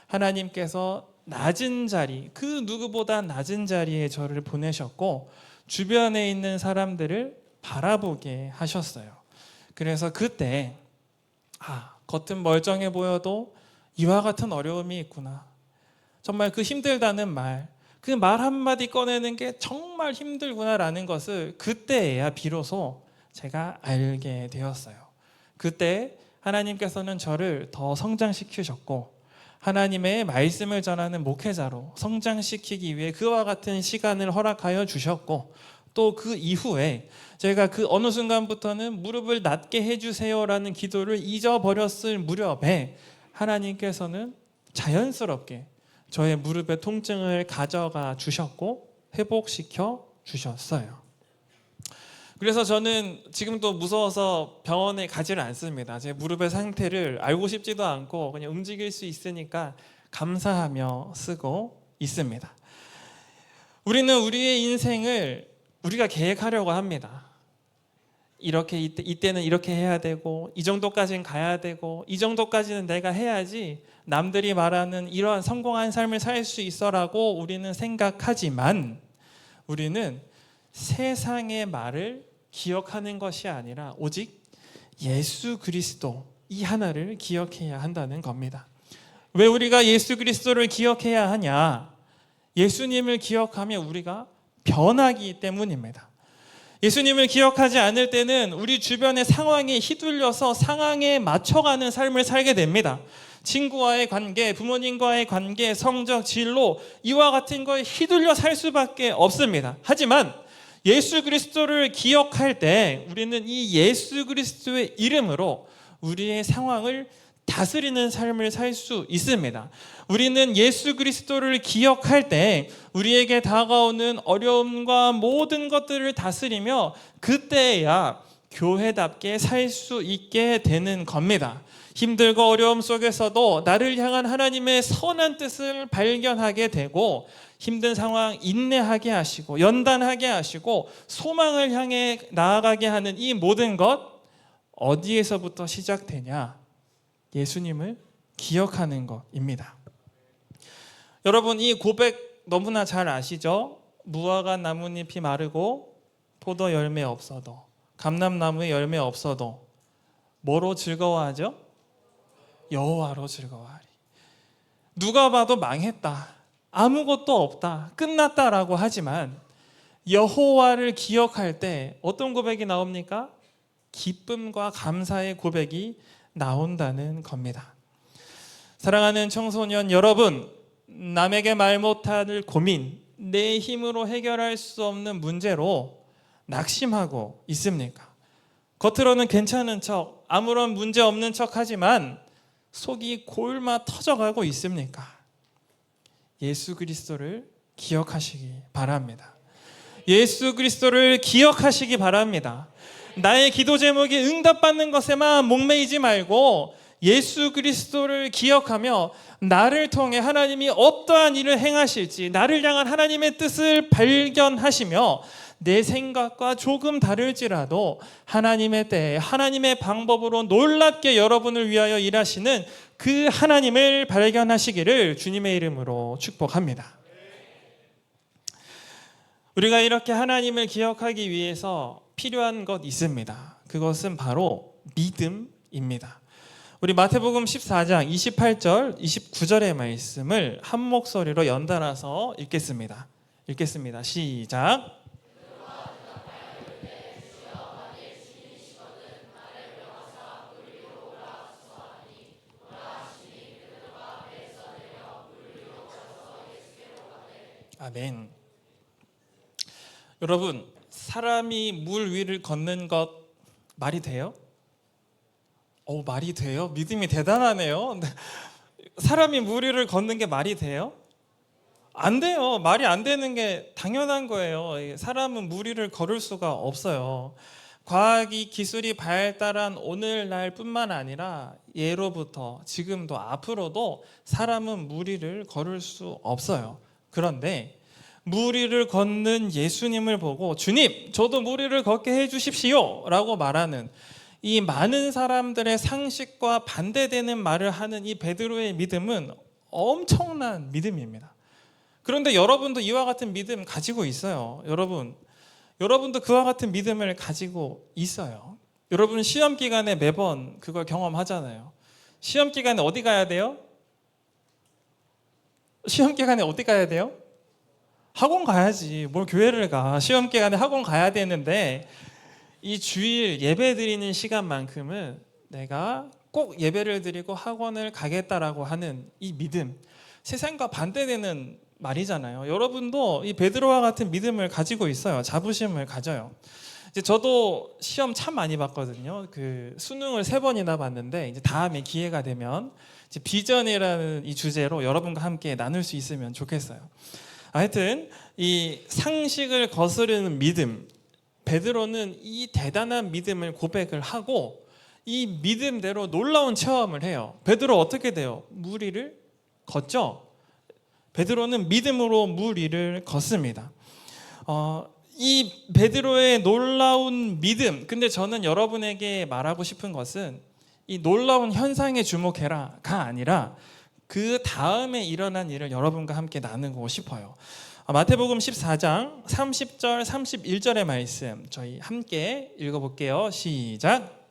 하나님께서 낮은 자리, 그 누구보다 낮은 자리에 저를 보내셨고 주변에 있는 사람들을 바라보게 하셨어요. 그래서 그때 겉은 멀쩡해 보여도 이와 같은 어려움이 있구나. 정말 그 힘들다는 말, 그 말 한마디 꺼내는 게 정말 힘들구나라는 것을 그때야 비로소 제가 알게 되었어요. 그때 하나님께서는 저를 더 성장시키셨고 하나님의 말씀을 전하는 목회자로 성장시키기 위해 그와 같은 시간을 허락하여 주셨고 또 그 이후에 제가 그 어느 순간부터는 무릎을 낫게 해주세요라는 기도를 잊어버렸을 무렵에 하나님께서는 자연스럽게 저의 무릎의 통증을 가져가 주셨고 회복시켜 주셨어요. 그래서 저는 지금도 무서워서 병원에 가지를 않습니다. 제 무릎의 상태를 알고 싶지도 않고 그냥 움직일 수 있으니까 감사하며 쓰고 있습니다. 우리는 우리의 인생을 우리가 계획하려고 합니다. 이렇게 이때는 이렇게 해야 되고 이 정도까지는 가야 되고 이 정도까지는 내가 해야지 남들이 말하는 이러한 성공한 삶을 살 수 있어라고 우리는 생각하지만 우리는 세상의 말을 기억하는 것이 아니라 오직 예수 그리스도 이 하나를 기억해야 한다는 겁니다. 왜 우리가 예수 그리스도를 기억해야 하냐? 예수님을 기억하면 우리가 변하기 때문입니다. 예수님을 기억하지 않을 때는 우리 주변의 상황에 휘둘려서 상황에 맞춰가는 삶을 살게 됩니다. 친구와의 관계, 부모님과의 관계, 성적, 진로 이와 같은 거에 휘둘려 살 수밖에 없습니다. 하지만 예수 그리스도를 기억할 때 우리는 이 예수 그리스도의 이름으로 우리의 상황을 다스리는 삶을 살 수 있습니다. 우리는 예수 그리스도를 기억할 때 우리에게 다가오는 어려움과 모든 것들을 다스리며 그때야 교회답게 살 수 있게 되는 겁니다. 힘들고 어려움 속에서도 나를 향한 하나님의 선한 뜻을 발견하게 되고 힘든 상황 인내하게 하시고 연단하게 하시고 소망을 향해 나아가게 하는 이 모든 것 어디에서부터 시작되냐? 예수님을 기억하는 것입니다. 여러분 이 고백 너무나 잘 아시죠? 무화과 나뭇잎이 마르고 포도 열매 없어도 감람나무에 열매 없어도 뭐로 즐거워하죠? 여호와로 즐거워하리. 누가 봐도 망했다, 아무것도 없다, 끝났다라고 하지만 여호와를 기억할 때 어떤 고백이 나옵니까? 기쁨과 감사의 고백이 나온다는 겁니다. 사랑하는 청소년 여러분, 남에게 말 못할 고민, 내 힘으로 해결할 수 없는 문제로 낙심하고 있습니까? 겉으로는 괜찮은 척, 아무런 문제 없는 척 하지만 속이 골마 터져가고 있습니까? 예수 그리스도를 기억하시기 바랍니다. 예수 그리스도를 기억하시기 바랍니다. 나의 기도 제목이 응답받는 것에만 목매이지 말고 예수 그리스도를 기억하며 나를 통해 하나님이 어떠한 일을 행하실지 나를 향한 하나님의 뜻을 발견하시며 내 생각과 조금 다를지라도 하나님의 때에 하나님의 방법으로 놀랍게 여러분을 위하여 일하시는 그 하나님을 발견하시기를 주님의 이름으로 축복합니다. 우리가 이렇게 하나님을 기억하기 위해서 필요한 것 있습니다. 그것은 바로 믿음입니다. 우리 마태복음 14장 28절, 29절의 말씀을 한 목소리로 연달아서 읽겠습니다. 시작. 아멘. 여러분, 사람이 물 위를 걷는 것 말이 돼요? 말이 돼요? 믿음이 대단하네요. 사람이 물 위를 걷는 게 말이 돼요? 안 돼요. 말이 안 되는 게 당연한 거예요. 사람은 물 위를 걸을 수가 없어요. 과학이 기술이 발달한 오늘날뿐만 아니라 예로부터 지금도 앞으로도 사람은 물 위를 걸을 수 없어요. 그런데 물 위를 걷는 예수님을 보고 주님, 저도 물 위를 걷게 해주십시오 라고 말하는 이 많은 사람들의 상식과 반대되는 말을 하는 이 베드로의 믿음은 엄청난 믿음입니다. 그런데 여러분도 이와 같은 믿음 가지고 있어요. 여러분도 그와 같은 믿음을 가지고 있어요. 여러분 시험 기간에 매번 그걸 경험하잖아요. 시험 기간에 어디 가야 돼요? 학원 가야지. 뭘 교회를 가. 시험 기간에 학원 가야 되는데 이 주일 예배 드리는 시간만큼은 내가 꼭 예배를 드리고 학원을 가겠다라고 하는 이 믿음, 세상과 반대되는 말이잖아요. 여러분도 이 베드로와 같은 믿음을 가지고 있어요. 자부심을 가져요. 이제 저도 시험 참 많이 봤거든요. 그 수능을 3번이나 봤는데 이제 다음에 기회가 되면 이제 비전이라는 이 주제로 여러분과 함께 나눌 수 있으면 좋겠어요. 하여튼 이 상식을 거스르는 믿음, 베드로는 이 대단한 믿음을 고백을 하고 이 믿음대로 놀라운 체험을 해요. 베드로 어떻게 돼요? 물 위를 걷죠. 베드로는 믿음으로 물 위를 걷습니다. 이 베드로의 놀라운 믿음, 근데 저는 여러분에게 말하고 싶은 것은 이 놀라운 현상에 주목해라가 아니라 그 다음에 일어난 일을 여러분과 함께 나누고 싶어요. 마태복음 14장 30절 31절의 말씀 저희 함께 읽어볼게요. 시작.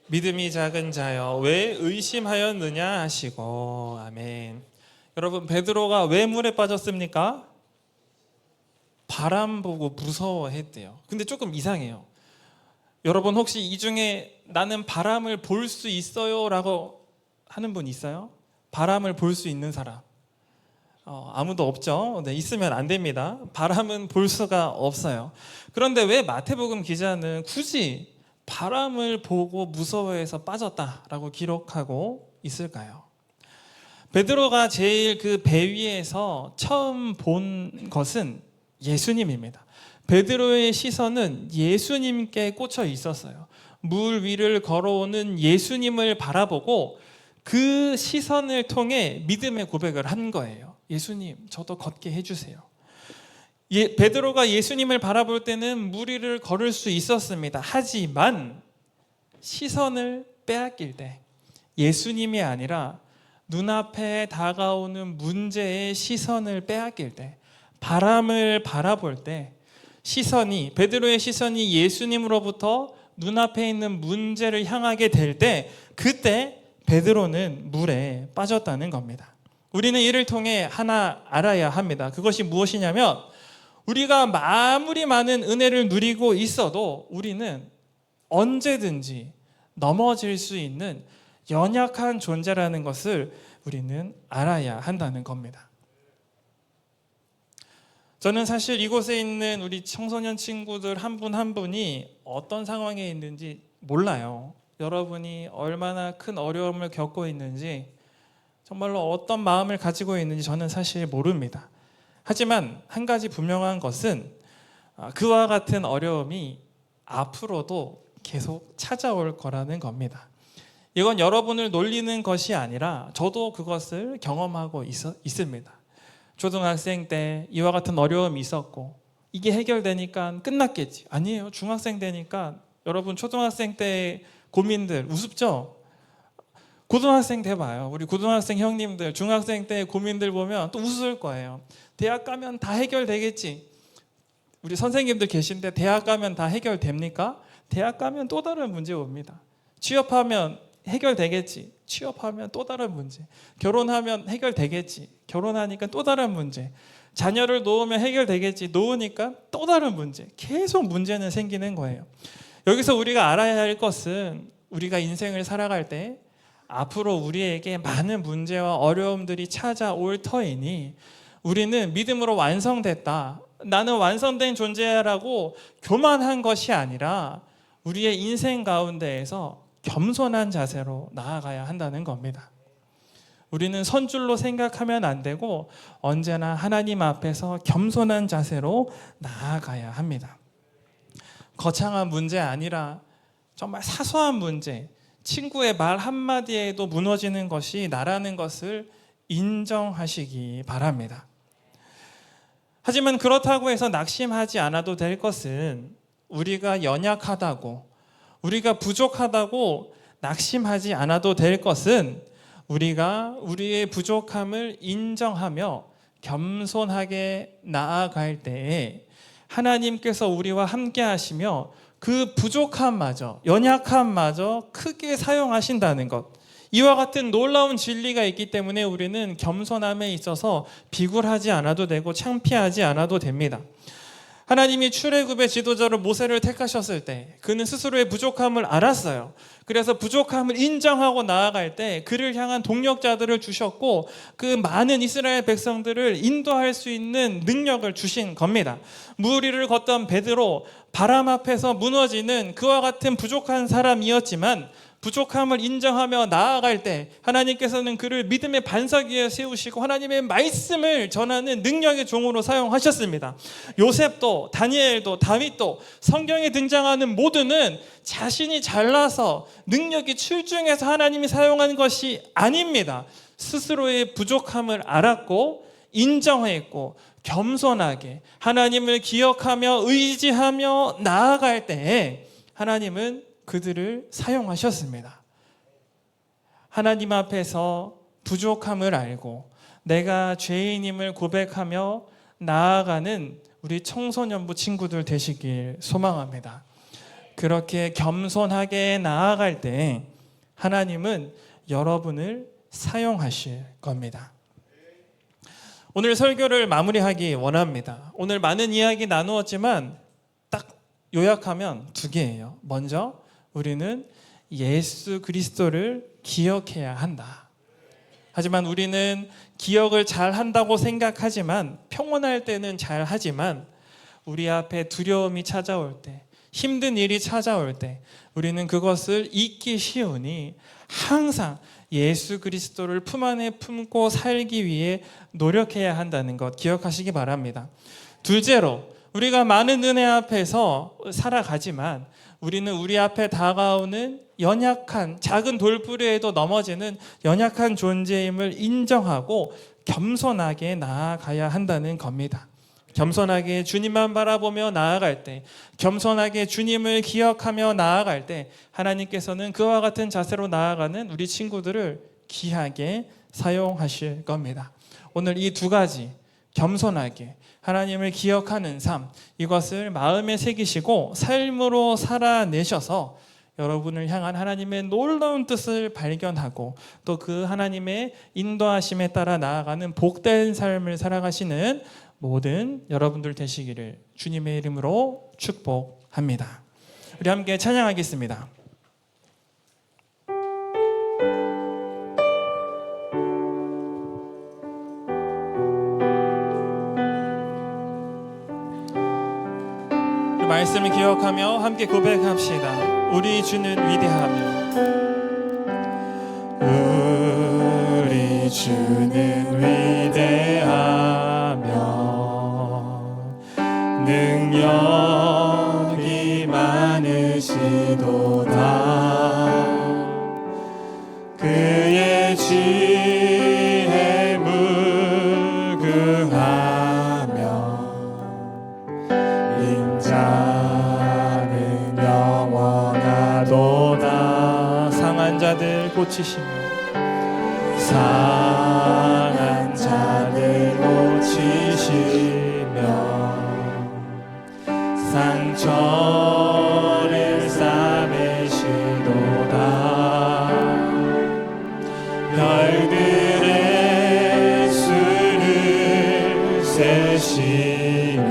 믿음이 작은 자여 왜 의심하였느냐 하시고. 아멘. 여러분, 베드로가 왜 물에 빠졌습니까? 바람 보고 무서워했대요. 근데 조금 이상해요. 여러분 혹시 이 중에 나는 바람을 볼 수 있어요 라고 하는 분 있어요? 바람을 볼 수 있는 사람 아무도 없죠? 네, 있으면 안 됩니다. 바람은 볼 수가 없어요. 그런데 왜 마태복음 기자는 굳이 바람을 보고 무서워해서 빠졌다라고 기록하고 있을까요? 베드로가 제일 그 배 위에서 처음 본 것은 예수님입니다. 베드로의 시선은 예수님께 꽂혀 있었어요. 물 위를 걸어오는 예수님을 바라보고 그 시선을 통해 믿음의 고백을 한 거예요. 예수님, 저도 걷게 해주세요. 베드로가 예수님을 바라볼 때는 물 위를 걸을 수 있었습니다. 하지만 시선을 빼앗길 때, 예수님이 아니라 눈앞에 다가오는 문제의 시선을 빼앗길 때, 바람을 바라볼 때 베드로의 시선이 예수님으로부터 눈앞에 있는 문제를 향하게 될 때 그때 베드로는 물에 빠졌다는 겁니다. 우리는 이를 통해 하나 알아야 합니다. 그것이 무엇이냐면 우리가 아무리 많은 은혜를 누리고 있어도 우리는 언제든지 넘어질 수 있는 연약한 존재라는 것을 우리는 알아야 한다는 겁니다. 저는 사실 이곳에 있는 우리 청소년 친구들 한 분 한 분이 어떤 상황에 있는지 몰라요. 여러분이 얼마나 큰 어려움을 겪고 있는지, 정말로 어떤 마음을 가지고 있는지 저는 사실 모릅니다. 하지만 한 가지 분명한 것은 그와 같은 어려움이 앞으로도 계속 찾아올 거라는 겁니다. 이건 여러분을 놀리는 것이 아니라 저도 그것을 경험하고 있습니다. 초등학생 때 이와 같은 어려움이 있었고 이게 해결되니까 끝났겠지. 아니에요. 중학생 되니까 여러분 초등학생 때의 고민들 우습죠? 고등학생 돼 봐요. 우리 고등학생 형님들 중학생 때의 고민들 보면 또 웃을 거예요. 대학 가면 다 해결되겠지. 우리 선생님들 계신데 대학 가면 다 해결됩니까? 대학 가면 또 다른 문제 옵니다. 취업하면 해결되겠지. 취업하면 또 다른 문제. 결혼하면 해결되겠지. 결혼하니까 또 다른 문제. 자녀를 놓으면 해결되겠지. 놓으니까 또 다른 문제. 계속 문제는 생기는 거예요. 여기서 우리가 알아야 할 것은 우리가 인생을 살아갈 때 앞으로 우리에게 많은 문제와 어려움들이 찾아올 터이니 우리는 믿음으로 완성됐다. 나는 완성된 존재라고 교만한 것이 아니라 우리의 인생 가운데에서 겸손한 자세로 나아가야 한다는 겁니다. 우리는 선줄로 생각하면 안 되고 언제나 하나님 앞에서 겸손한 자세로 나아가야 합니다. 거창한 문제 아니라 정말 사소한 문제, 친구의 말 한마디에도 무너지는 것이 나라는 것을 인정하시기 바랍니다. 하지만 그렇다고 해서 낙심하지 않아도 될 것은 우리가 연약하다고, 우리가 부족하다고 낙심하지 않아도 될 것은 우리가 우리의 부족함을 인정하며 겸손하게 나아갈 때에 하나님께서 우리와 함께 하시며 그 부족함마저, 연약함마저 크게 사용하신다는 것. 이와 같은 놀라운 진리가 있기 때문에 우리는 겸손함에 있어서 비굴하지 않아도 되고 창피하지 않아도 됩니다. 하나님이 출애굽의 지도자로 모세를 택하셨을 때 그는 스스로의 부족함을 알았어요. 그래서 부족함을 인정하고 나아갈 때 그를 향한 동력자들을 주셨고 그 많은 이스라엘 백성들을 인도할 수 있는 능력을 주신 겁니다. 물 위를 걷던 베드로, 바람 앞에서 무너지는 그와 같은 부족한 사람이었지만 부족함을 인정하며 나아갈 때 하나님께서는 그를 믿음의 반석 위에 세우시고 하나님의 말씀을 전하는 능력의 종으로 사용하셨습니다. 요셉도 다니엘도 다윗도 성경에 등장하는 모두는 자신이 잘나서 능력이 출중해서 하나님이 사용한 것이 아닙니다. 스스로의 부족함을 알았고 인정했고 겸손하게 하나님을 기억하며 의지하며 나아갈 때에 하나님은 그들을 사용하셨습니다. 하나님 앞에서 부족함을 알고 내가 죄인임을 고백하며 나아가는 우리 청소년부 친구들 되시길 소망합니다. 그렇게 겸손하게 나아갈 때 하나님은 여러분을 사용하실 겁니다. 오늘 설교를 마무리하기 원합니다. 오늘 많은 이야기 나누었지만 딱 요약하면 두 개예요. 먼저 우리는 예수 그리스도를 기억해야 한다. 하지만 우리는 기억을 잘 한다고 생각하지만 평온할 때는 잘 하지만 우리 앞에 두려움이 찾아올 때, 힘든 일이 찾아올 때 우리는 그것을 잊기 쉬우니 항상 예수 그리스도를 품 안에 품고 살기 위해 노력해야 한다는 것 기억하시기 바랍니다. 둘째로 우리가 많은 은혜 앞에서 살아가지만 우리는 우리 앞에 다가오는 연약한 작은 돌부리에도 넘어지는 연약한 존재임을 인정하고 겸손하게 나아가야 한다는 겁니다. 겸손하게 주님만 바라보며 나아갈 때, 겸손하게 주님을 기억하며 나아갈 때 하나님께서는 그와 같은 자세로 나아가는 우리 친구들을 귀하게 사용하실 겁니다. 오늘 이 두 가지 겸손하게 하나님을 기억하는 삶, 이것을 마음에 새기시고 삶으로 살아내셔서 여러분을 향한 하나님의 놀라운 뜻을 발견하고 또 그 하나님의 인도하심에 따라 나아가는 복된 삶을 살아가시는 모든 여러분들 되시기를 주님의 이름으로 축복합니다. 우리 함께 찬양하겠습니다. 말씀을 기억하며 함께 고백합시다. 우리 주는 위대하며 우리 주는 위대하며 능력이 많으시도다. 그의 지혜 무궁하며 인자는 영원하도다. 상한 자들 고치시며 상한 자들 고치시며 상처를 싸매시도다. 별들의 수를 세시며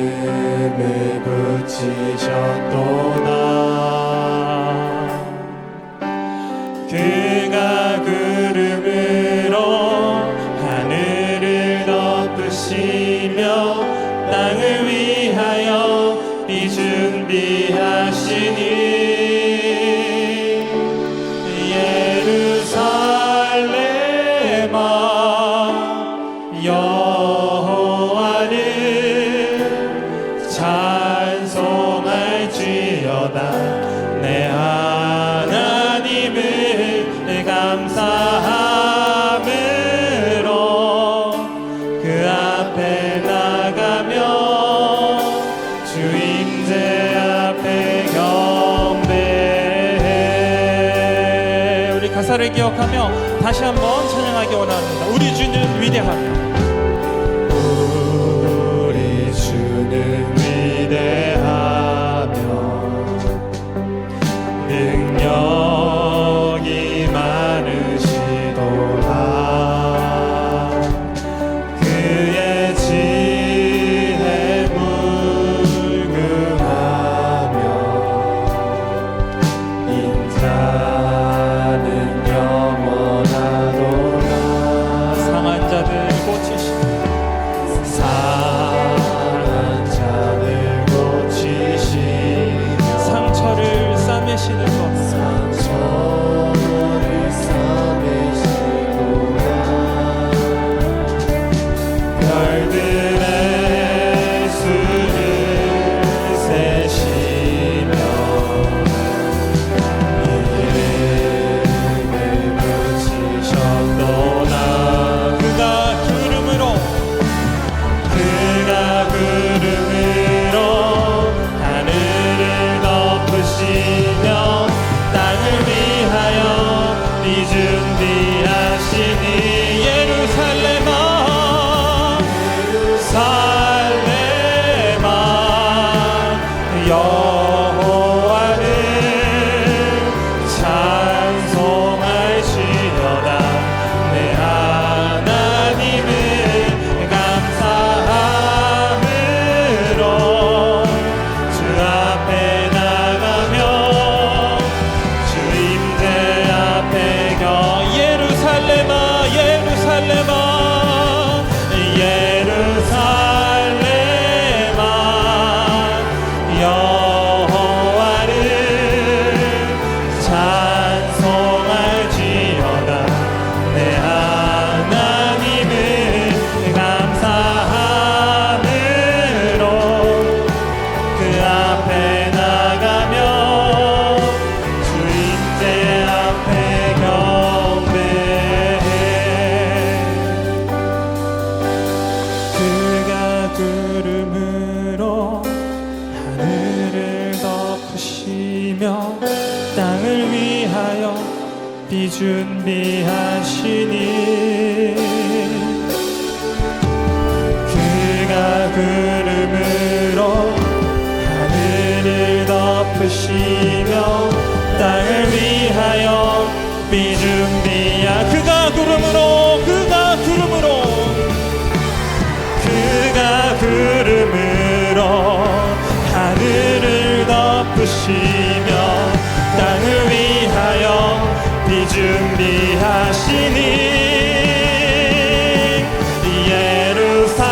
이름을 붙이셨도다. 그가 구름으로 하늘을 덮으시며 땅을 위하여 비 준비하시니 예루살렘아 여호와를 찬송할지어다. 내 하나님을 감사함으로 그 앞에 나가며 주 임재 앞에 경배해. 우리 가사를 기억하며 다시 한번 찬양하기 원합니다. 우리 주는 위대하며 우리 주는 위대하며 능력이 많으시도다. 그의 지혜 무궁하며 인자는 영원하도다. 상한 자들 고치시며 상한 자들 고치시며 상처를 싸매시는 것 상처를 싸매시도다. 별들의 수를 세시며 이름을 붙이셨도다. 그가 구름으로 하늘을 덮으시며 땅을 위하여 비 준비하시니 예루살렘아 예루살렘아 여호와를 찬송할지어다. 내 하나님을 감사함으로 주 앞에 나가며 주 임재 앞에 경 비준비하시니 그가 구름으로 하늘을 덮으시며 땅을 위하여 비준비하 그가 구름으로 하늘을 덮으시며 땅을 위하여 비준비하시니 예루살렘아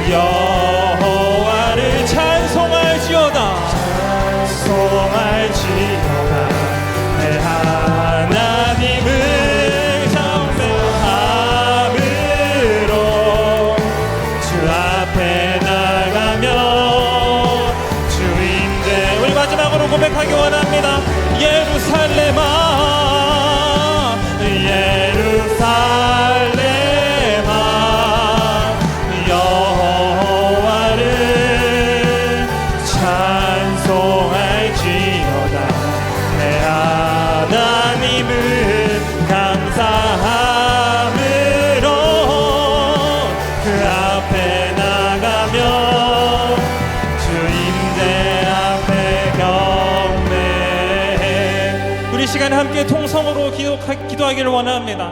여호와를 찬송할지어다 내 하나님을 경배함으로 주 앞에 나가며 주인데 우리 마지막으로 고백하기 원합니다. 예루살렘아 여호와를 찬송할지어다 내 하나님을 감사함으로 그 앞에 나가며 주임대 앞에 경배해. 우리 시간 함께 통성으로 기도하기를 원합니다.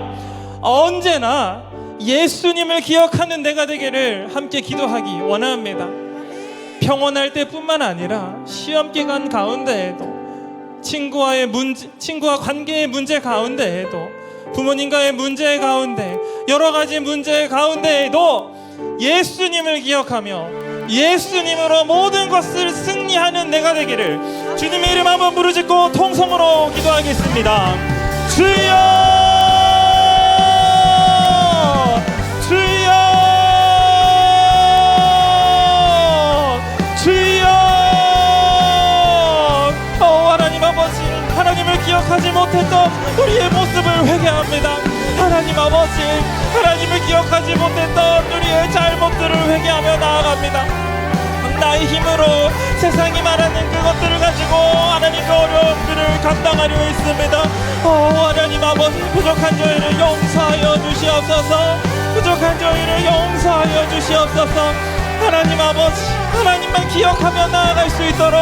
언제나 예수님을 기억하는 내가 되기를 함께 기도하기 원합니다. 평온할 때뿐만 아니라 시험 기간 가운데에도 친구와 관계의 문제 가운데에도 부모님과의 문제 가운데 여러 가지 문제 가운데에도 예수님을 기억하며 예수님으로 모든 것을 승리하는 내가 되기를 주님의 이름 한번 부르짖고 통성으로 기도하겠습니다. 주여 하나님을 기억하지 못했던 우리의 모습을 회개합니다. 하나님 아버지, 하나님을 기억하지 못했던 우리의 잘못들을 회개하며 나아갑니다. 나의 힘으로 세상이 말하는 그것들을 가지고 하나님 그 어려움들을 감당하려 했습니다. 하나님 아버지, 부족한 저희를 용서하여 주시옵소서. 부족한 저희를 용서하여 주시옵소서. 하나님 아버지, 하나님만 기억하며 나아갈 수 있도록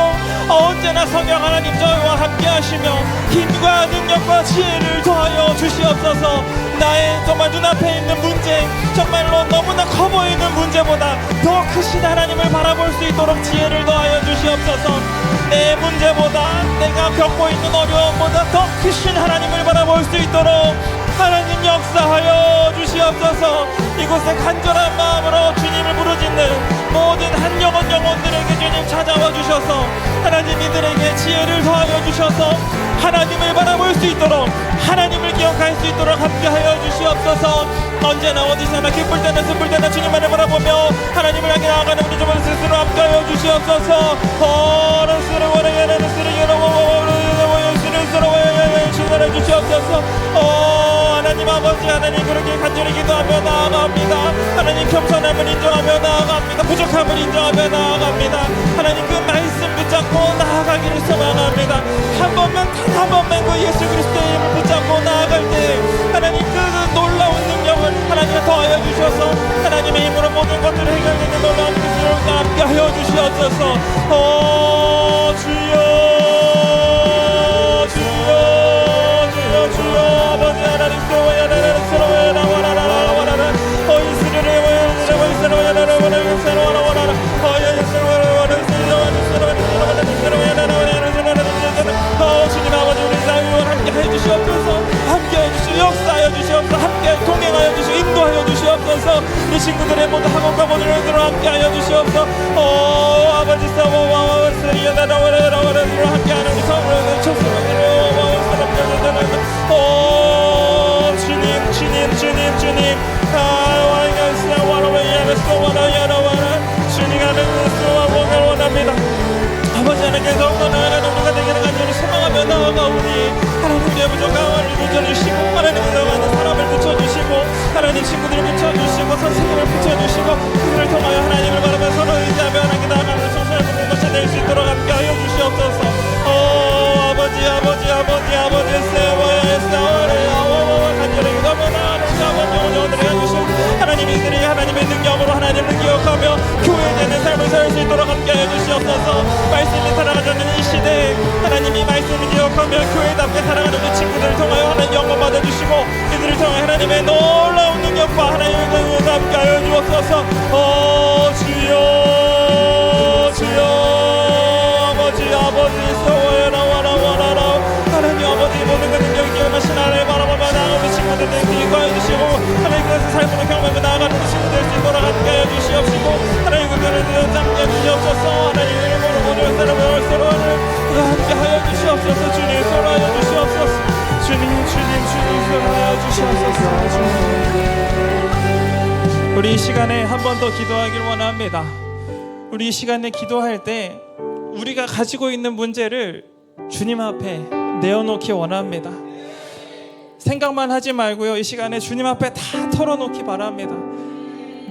언제나 성령 하나님 저희와 함께 하시며 힘과 능력과 지혜를 더하여 주시옵소서. 나의 정말 눈앞에 있는 문제, 정말로 너무나 커 보이는 문제보다 더 크신 하나님을 바라볼 수 있도록 지혜를 더하여 주시옵소서. 내 문제보다 내가 겪고 있는 어려움보다 더 크신 하나님을 바라볼 수 있도록 하나님 역사하여 주시옵소서. 이곳에 간절한 마음으로 주님을 부르짖는 모든 한 영혼들에게 주님 찾아와 주셔서 하나님 이들에게 지혜를 더하여 주셔서 하나님을 바라볼 수 있도록 하나님을 기억할 수 있도록 함께하여 주시옵소서. 언제나 어디서나 기쁠 때나 슬플 때나 주님만을 바라보며 하나님을 향해 나아가는 우리 주님 스스로 함께하여 주시옵소서. 주시옵소서. 하나님 아버지, 하나님 그렇게 간절히 기도하며 나아갑니다. 하나님 겸손함을 인정하며 나아갑니다. 부족함을 인정하며 나아갑니다. 하나님 그 말씀 붙잡고 나아가기를 소망합니다. 한 번만 그 예수 그리스도의 이름을 붙잡고 나아갈 때 하나님 그 놀라운 능력을 하나님 더하여 주셔서 하나님의 힘으로 모든 것들을 해결되는 놀라운 기술을 함께 하여 주시옵소서. 주여 아버지 하나님께로와야 하나님께로와야 나와라 주님 아버지 우리 사위와 함께 해주시옵소서. 함께 해주시오. 역사하여 주시옵소서. 함께 동행하여 주시오. 인도하여 주시옵소서. 우리 친구들의 모두 학원과 모든 일들로 함께 하여 주시옵소서. 아버지 사모와 스리야다라와라라와라로 함께하는 우리 성으로 쳤으면 주님 주님 하는 수와 원을 원합니다. 아버지 하나님께서 나아가는 우리가 되기를 간절히 소망하며 나아가오니 하나님의 부족함을 붙여주시고 하나님께서 많은 사람을 붙여주시고 하나님 친구들을 붙여주시고 선생님을 붙여주시고 그들을 통하여 하나님을 바라며 서로 의지하며 하나님께 나아가는 소소한 모든 것이 될 수 있도록 함께하여 주시옵소서. 아버지 기억하며 교회되는 삶을 살 수 있도록 함께하여 주시옵소서. 말씀이 살아가는 이 시대에 하나님 이 말씀을 기억하며 교회답게 살아가는 우리 친구들을 통하여 하나님 영광 받아주시고 이들을 통해 하나님의 놀라운 능력과 하나님의 능력을 함께하여 주옵소서. 주여 주여 아버지 소원하라 하나님 아버지 모든 그 능력이 기억하신 하나님 바라보며 나아가 우리 친구들을 기뻐하여 주시고 하나님 그것을 삶으로 경험하며 나아가는 우리 친구들 수 있도록 함께하여 주시옵시고 하나님 그들을 잠겨 주시옵소서. 하나님 이름으로 모든 사람을 서로를 함께하여 주시옵소서. 주님 서로하여 주시옵소서. 주님 서로하여 주시옵소서. 주님 우리 이 시간에 한 번 더 기도하길 원합니다. 우리 이 시간에 기도할 때 우리가 가지고 있는 문제를 주님 앞에 내어놓기 원합니다. 생각만 하지 말고요, 이 시간에 주님 앞에 다 털어놓기 바랍니다.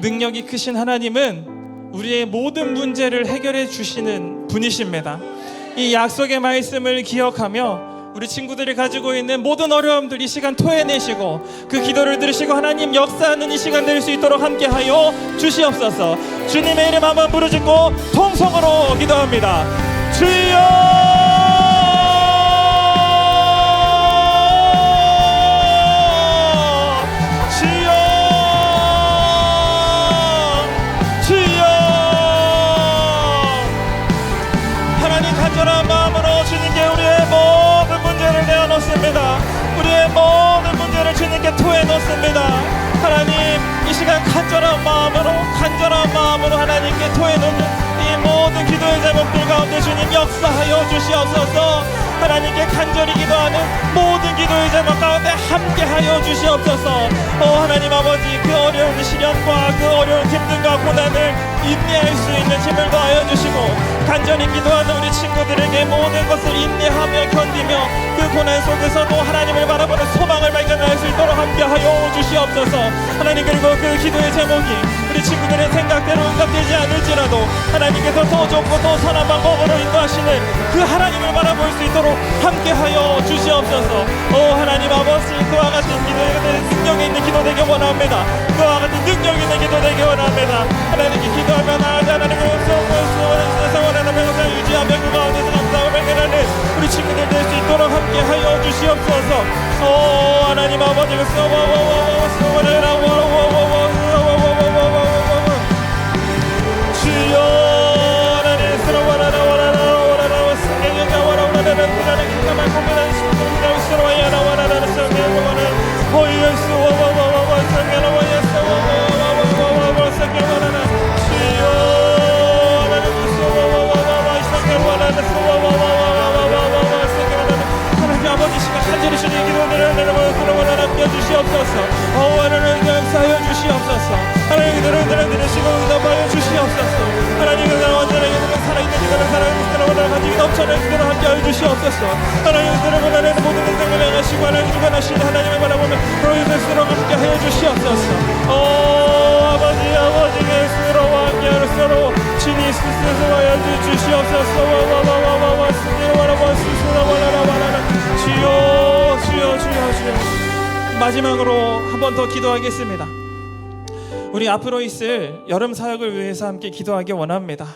능력이 크신 하나님은 우리의 모든 문제를 해결해 주시는 분이십니다. 이 약속의 말씀을 기억하며 우리 친구들이 가지고 있는 모든 어려움들 이 시간 토해내시고 그 기도를 들으시고 하나님 역사하는 이 시간 될 수 있도록 함께하여 주시옵소서. 주님의 이름 한번 부르짖고 통성으로 기도합니다. 주여 우리의 모든 문제를 주님께 토해놓습니다. 하나님 이 시간 간절한 마음으로 하나님께 토해놓는 이 모든 기도의 제목들 가운데 주님 역사하여 주시옵소서. 하나님께 간절히 기도하는 모든 기도의 제목 가운데 함께하여 주시옵소서. 하나님 아버지 그 어려운 시련과 그 어려운 힘듦과 고난을 인내할 수 있는 힘을 더하여 주시고 간절히 기도하는 우리 친구들에게 모든 것을 인내하며 견디며 그 고난 속에서도 하나님을 바라보는 소망을 발견할 수 있도록 함께하여 주시옵소서. 하나님 그리고 그 기도의 제목이 우리 친구들의 생각대로 응답되지 않을지라도 하나님께서 더 좋고 더 선한 방법으로 인도하시는 그 하나님을 바라볼 수 있도록 함께하여 주시옵소서. 하나님 아버지 그와 같은 기도에 능력이 있는 기도 되길 원합니다. 그와 같은 능력이 있는 기도 되길 원합니다. 하나님께 기도하며 나아가자. 하나님의 원하는 평생 유지하며 그 가운데서 감사하고 발견하는 우리 친구들 될 수 있도록 함께하여 주시옵소서. 하나님 아버지 주시옵소서. 하나님 역사하여 주시옵소서. 하나님 그들을 들으시고 응답하여 주시옵소서. 하나님 그들을 완전하게 살아있는 그들을 살아있는 그들을 가지고 넘쳐나는 그들을 함께하여 주시옵소서. 하나님 그들을 원하는 모든 인생을 행하시고 하나님 주관하시는 하나님을 바라보며 그리스도로 함께하여 주시옵소서. 아버지 예수로 함께하여 서로 친히 스스로하여 주시옵소서. 주여 마지막으로 한 번 더 기도하겠습니다. 우리 앞으로 있을 여름 사역을 위해서 함께 기도하기 원합니다.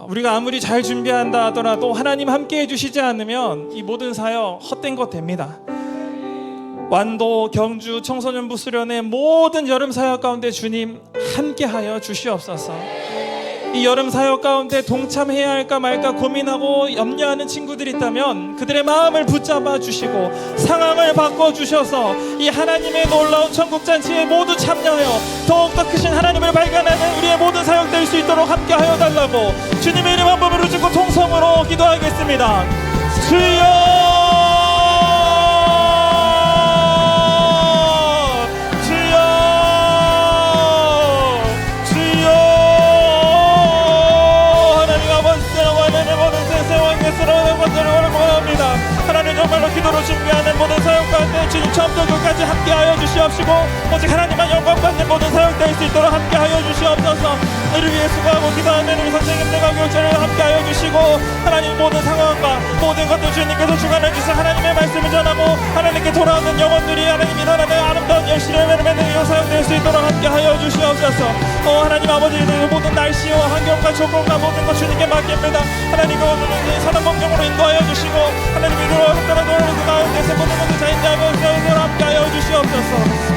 우리가 아무리 잘 준비한다 하더라도 하나님 함께 해주시지 않으면 이 모든 사역 헛된 것 됩니다. 완도, 경주, 청소년부 수련회 모든 여름 사역 가운데 주님 함께하여 주시옵소서. 이 여름 사역 가운데 동참해야 할까 말까 고민하고 염려하는 친구들이 있다면 그들의 마음을 붙잡아 주시고 상황을 바꿔주셔서 이 하나님의 놀라운 천국잔치에 모두 참여하여 더욱더 크신 하나님을 발견하는 우리의 모든 사역 될 수 있도록 함께하여 달라고 주님의 이름 한 번으로 짓고 통성으로 기도하겠습니다. 주여 하나님 정말로 기도로 준비하는 모든 사역 가운데 주님 처음부터 끝까지 함께하여 주시옵시고 오직 하나님만 영광 받는 모든 사역 될 수 있도록 함께하여 주시옵소서. 이를 위해 수고하고 기도하는 우리 선생님들과 교육자를 함께하여 주시고 하나님 모든 상황과 모든 것들 주님께서 주관해 주셔서 하나님의 말씀을 전하고 하나님께 돌아오는 영혼들이 하나님 일어나는 아름다운 열심을 맺는 사용될 수 있도록 함께하여 주시옵소서. 하나님 아버지, 모든 날씨와 환경과 조건과 모든 것 주님께 맡깁니다. 하나님 그 선한 방향으로 인도하여 주시고 하나님 이루어 따라도는 그 가운데서 모든 것을 자인자하면서 함께하여 주시옵소서.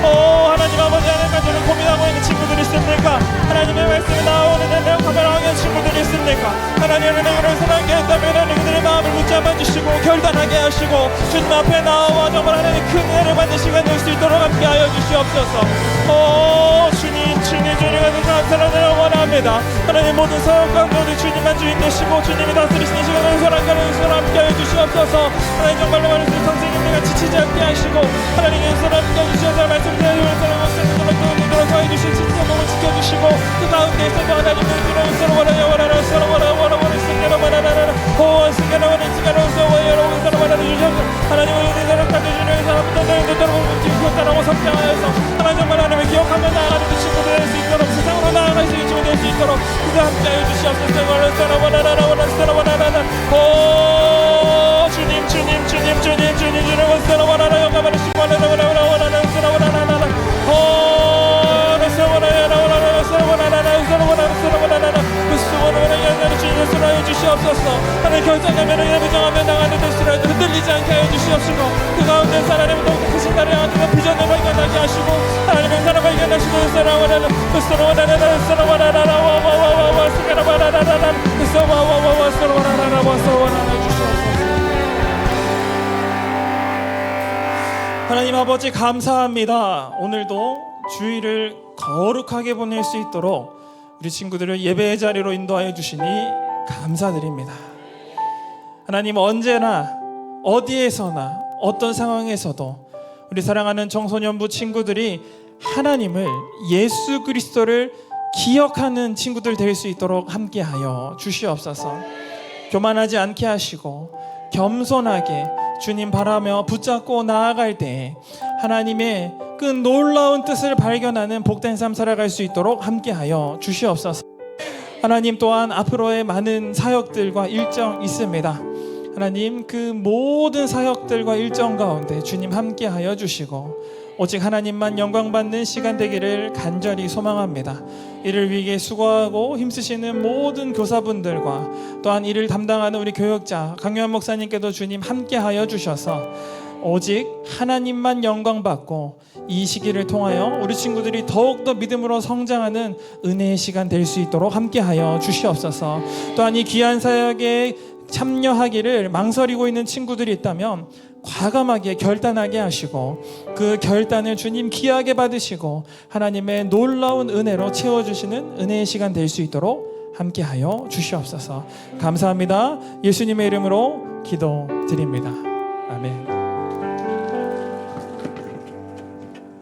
하나님 아버지, 하나님까지는 고민하고 있는 친구들이 있습니까? 하나님의 말씀이 나오는 내가 가만하게 친구들이 있습니까? 하나님의 내가 선하게 했다면 그들의 마음을 붙잡아 주시고 결단하게 하시고 주님 앞에 나와 정말 하나님 큰 은혜를 받는 시간 될 수 있도록 함께하여 주시옵소서. 주님과 감사를 원합니다. 하나님 모든 사역 가운데 주님만 주인 되시고 주님이 다스리시는 시간을 소란가는 함께하여 주시옵소서. 하나님 정말로 말해서 선생님들과 지치지 않게 하시고 하나님의 손 함께해 주셔서 말씀드리는 사람을 서해 주신 진정을 지켜주시고 그 가운데에서도 하나님의 이름을 서로 원하여 서로 원하여 승계로 원하라 승계로 원하는 승계로 서로 서로 원하는 주셔서 하나님의 은혜를 가져주는 사람부터 너희들 여러분 기억하라고 성장하여서 하나님 정말 하나님을 기억하며 나아가는 그 친구들 될 수 있도록 세상으로 나아갈 수 있는 친구 될 수 있도록 그가 함께하여 주시옵소서. 서로 원하라 주님 서로 원하라 영감하는 시고 원하는 서로 원하라 주시옵소서. 하나님 결정하면 부정하며 나가는 될수라도 흔들리지 않게 하여 주시옵시고 그 가운데 하나님은 더욱 크신 나를 향하는 비전을 발견하게 하시고 하나님의 사랑을 발견하시고 하나님 아버지 감사합니다. 오늘도 주일을 거룩하게 보낼 수 있도록 우리 친구들을 예배의 자리로 인도하여 주시니 감사드립니다. 하나님 언제나 어디에서나 어떤 상황에서도 우리 사랑하는 청소년부 친구들이 하나님을 예수 그리스도를 기억하는 친구들 될 수 있도록 함께하여 주시옵소서. 교만하지 않게 하시고 겸손하게 주님 바라며 붙잡고 나아갈 때 하나님의 그 놀라운 뜻을 발견하는 복된 삶 살아갈 수 있도록 함께하여 주시옵소서. 하나님 또한 앞으로의 많은 사역들과 일정 있습니다. 하나님 그 모든 사역들과 일정 가운데 주님 함께하여 주시고 오직 하나님만 영광받는 시간 되기를 간절히 소망합니다. 이를 위해 수고하고 힘쓰시는 모든 교사분들과 또한 이를 담당하는 우리 교역자 강요한 목사님께도 주님 함께하여 주셔서 오직 하나님만 영광받고 이 시기를 통하여 우리 친구들이 더욱더 믿음으로 성장하는 은혜의 시간 될 수 있도록 함께하여 주시옵소서. 또한 이 귀한 사역에 참여하기를 망설이고 있는 친구들이 있다면 과감하게 결단하게 하시고 그 결단을 주님 귀하게 받으시고 하나님의 놀라운 은혜로 채워주시는 은혜의 시간 될 수 있도록 함께하여 주시옵소서. 감사합니다. 예수님의 이름으로 기도드립니다. 아멘.